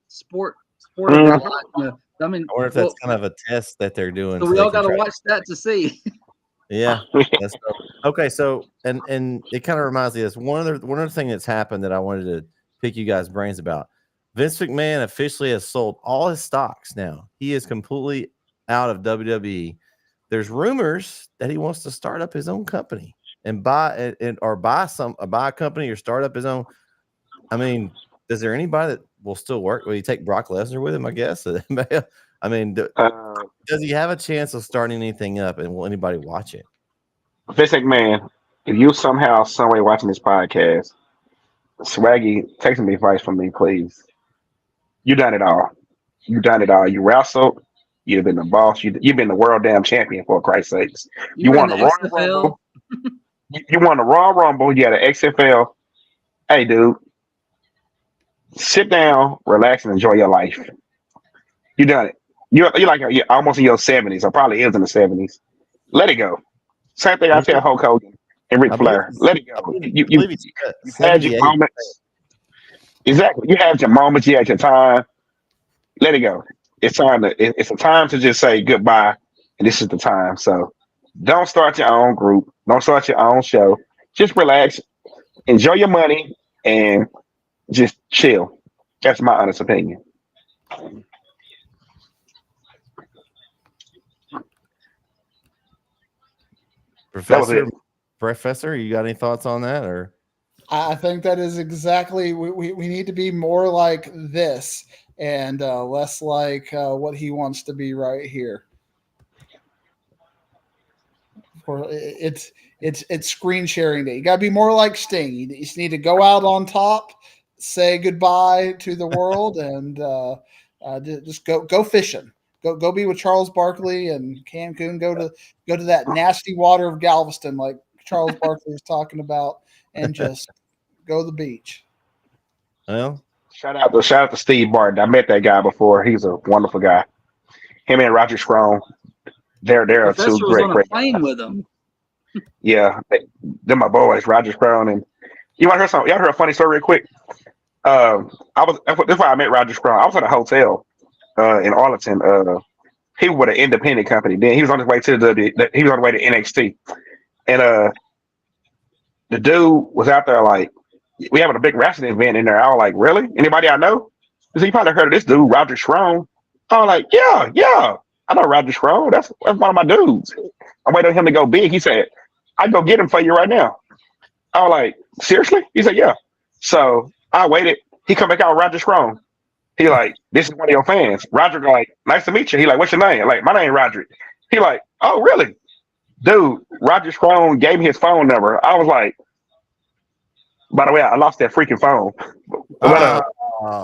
sport event live. I mean, I wonder if that's kind of a test that they're doing. So we all got to watch that to see. Yeah. Okay. So, and it kind of reminds me of this. One other thing that's happened that I wanted to pick you guys' brains about. Vince McMahon officially has sold all his stocks now. He is completely out of WWE. There's rumors that he wants to start up his own company and buy a company or start up his own. I mean, is there anybody that will still work? Will he take Brock Lesnar with him? I guess. I mean, does he have a chance of starting anything up, and will anybody watch it? Vince McMahon, if you somehow, some way watching this podcast, Swaggy, take some advice from me, please. You done it all. You done it all. You wrestled. You've been the boss. You've been the world damn champion, for Christ's sakes. You won the Royal Rumble. You won the Royal Rumble. You had an XFL. Hey, dude, sit down, relax, and enjoy your life. You done it. You're almost in your 70s, or probably is in the 70s. Let it go. Same thing I tell Hulk Hogan and Ric Flair. Let it go. You had your moments. Exactly. You had your moments. You had your time. Let it go. It's a time to just say goodbye, and this is the time. So don't start your own group. Don't start your own show. Just relax, enjoy your money, and just chill. That's my honest opinion. Professor, you got any thoughts on that? Or I think that is exactly we need to be more like this and less like what he wants to be right here. It's screen sharing day. You got to be more like Sting. You just need to go out on top, say goodbye to the world, and just go fishing. Go be with Charles Barkley and Cancun. Go to that nasty water of Galveston, like Charles Barkley was talking about, and just go to the beach. Well, shout out to Steve Barton. I met that guy before. He's a wonderful guy. Him and Roger Strong. They're two great plane with them. Yeah, they're my boys, Roger Strong. And you want to hear something? Y'all heard a funny story real quick? That's why I met Roger Strong. I was at a hotel in Arlington. He was with an independent company. Then he was on his way to he was on the way to NXT, and the dude was out there like, we having a big wrestling event in there. I was like, really? Anybody I know? He said, you probably heard of this dude, Roger Strong. I was like, yeah. I know Roger Strong. That's one of my dudes. I'm waiting on him to go big. He said, I'd go get him for you right now. I was like, seriously? He said, yeah. So I waited. He come back out, Roger Strong. He like, this is one of your fans. Roger like, nice to meet you. He like, what's your name? Like, my name Roderick. He like, oh, really? Dude, Roger Strong gave me his phone number. I was like, by the way, I lost that freaking phone. But,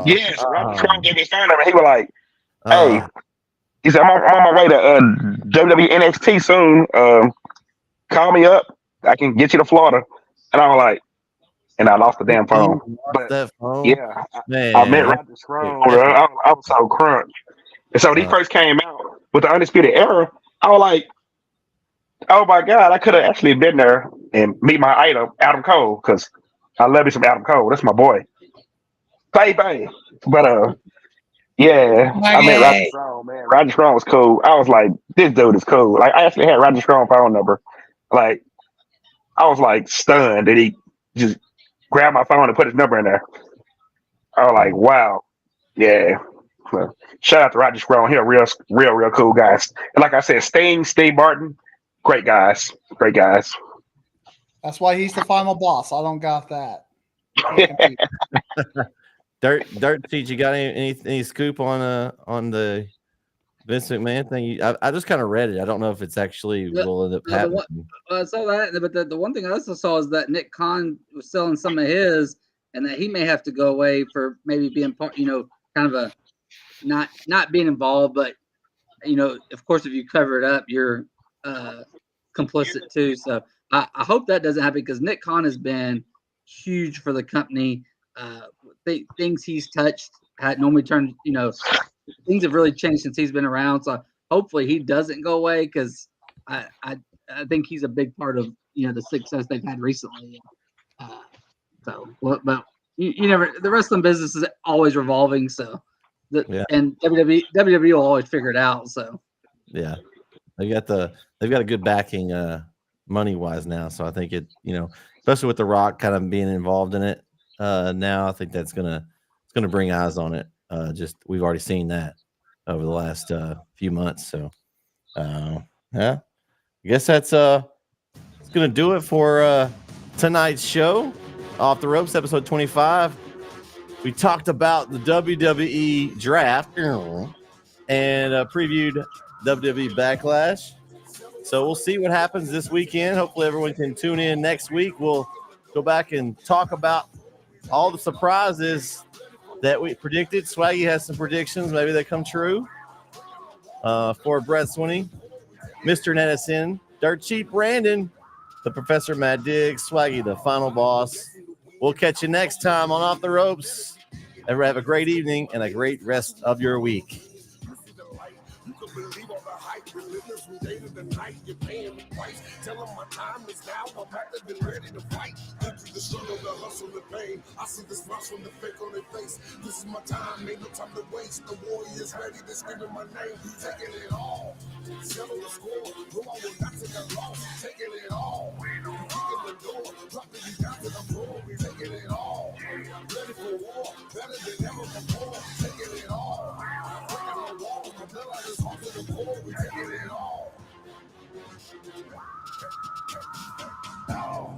yes, Roger Strong gave me his phone number. He was like, hey, he said, I'm on my way to WWE NXT soon. Call me up. I can get you to Florida. And I was like, and I lost the damn phone. Lost But that phone? yeah, Man, I met Roger Strong, bro. I was so crunk. And so when he first came out with the Undisputed Era, I was like, oh my God, I could have actually been there and meet my idol, Adam Cole, because I love me some Adam Cole. That's my boy. Bang, bang. But yeah, I met Roger Strong, man. Roger Strong was cool. I was like, this dude is cool. Like, I actually had Roger Strong's phone number. Like, I was like stunned that he just grabbed my phone and put his number in there. I was like, wow. Yeah. Well, shout out to Roger Strong. He a real cool guy. And like I said, Steve Martin, great guys. Great guys. That's why he's the final boss. I don't got that. Dirt Sheet, you got any scoop on the Vince McMahon thing? I just kind of read it. I don't know if it's actually will end up happening. I saw that, but the one thing I also saw is that Nick Khan was selling some of his, and that he may have to go away for maybe being part, kind of a not being involved, but of course, if you cover it up, you're complicit too. So I hope that doesn't happen, because Nick Khan has been huge for the company. Things he's touched had normally turned, things have really changed since he's been around. So hopefully he doesn't go away, because I think he's a big part of the success they've had recently. But you never, the wrestling business is always revolving. So and WWE will always figure it out. So yeah, they've got a good backing money wise now. So I think it, especially with The Rock kind of being involved in it now, I think it's gonna bring eyes on it. We've already seen that over the last few months. So yeah, I guess that's it's gonna do it for tonight's show, Off the Ropes, episode 25. We talked about the WWE draft and previewed WWE Backlash. So we'll see what happens this weekend. Hopefully everyone can tune in next week. We'll go back and talk about all the surprises that we predicted. Swaggy has some predictions. Maybe they come true. For Bret Sweeney, Mr. Nedison, Dirt Cheap Brandon, the Professor Matt Diggs, Swaggy, the final boss. We'll catch you next time on Off the Ropes. Everyone have a great evening and a great rest of your week. Relentless from day to the night, you're paying me twice. Tell them my time is now, I'm back to been ready to fight. Into the struggle, the hustle, the pain. I see the smiles from the fake on their face. This is my time, ain't no time to waste. The warrior's ready, they're screaming my name. Taking it all, settle the score. No, I will not take a loss. Taking it all, kicking the door, dropping you down to the floor. We taking it all, ready for war, better than ever before. Taking it all, breaking the walls, my blood out is hard to the core. We taking it all.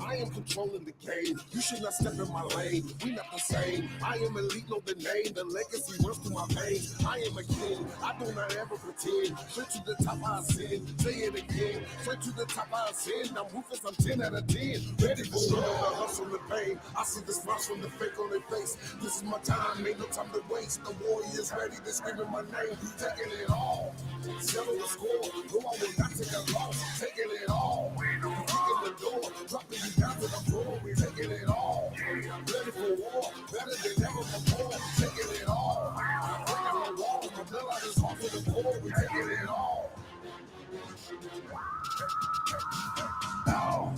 I am controlling the game. You should not step in my lane. We not the same. I am elite, know the name. The legacy runs through my veins. I am a king. I do not ever pretend. Straight to the top, I ascend. Say it again. Straight to the top, I ascend. I'm ruthless, I'm 10 out of 10. Ready for struggle, the hustle, the pain. I see the smiles from the fake on their face. This is my time, ain't no time to waste. The warrior's ready, they're screaming my name. Taking it all. Settle the score. No, I will not take a loss. Taking it all. Kicking the door. Dropping you down to the floor. We taking it all. Ready for war. Better than ever before. Taking it all. Breaking the walls. My blood out is hard to the core. We taking it all.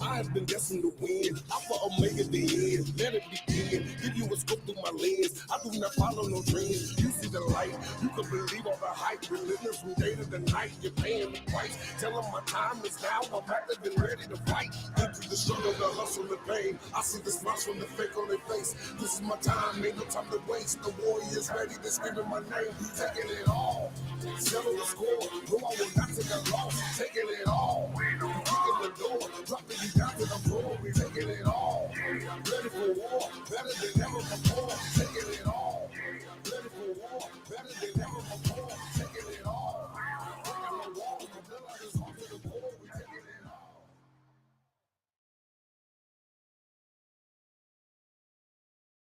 I have been destined to win. Alpha Omega the end. Let it begin. Give you a scope through my lens. I do not follow no dreams. You see the light. You can believe all the hype. Relentless from day to the night. You're paying me twice. Tell them my time is now. I'm back to been ready to fight. Into the struggle, the hustle, the pain. I see the smiles from the fake on their face. This is my time. Ain't no time to waste. The warrior's ready. They're screaming my name. Taking it all. Settle the score. No, I will not take a loss. Taking it all. Kicking the door. Dropping you down to the floor. We taking it all. Ready for war. Better than ever before. Taking it all. Ready for war. Better than ever before.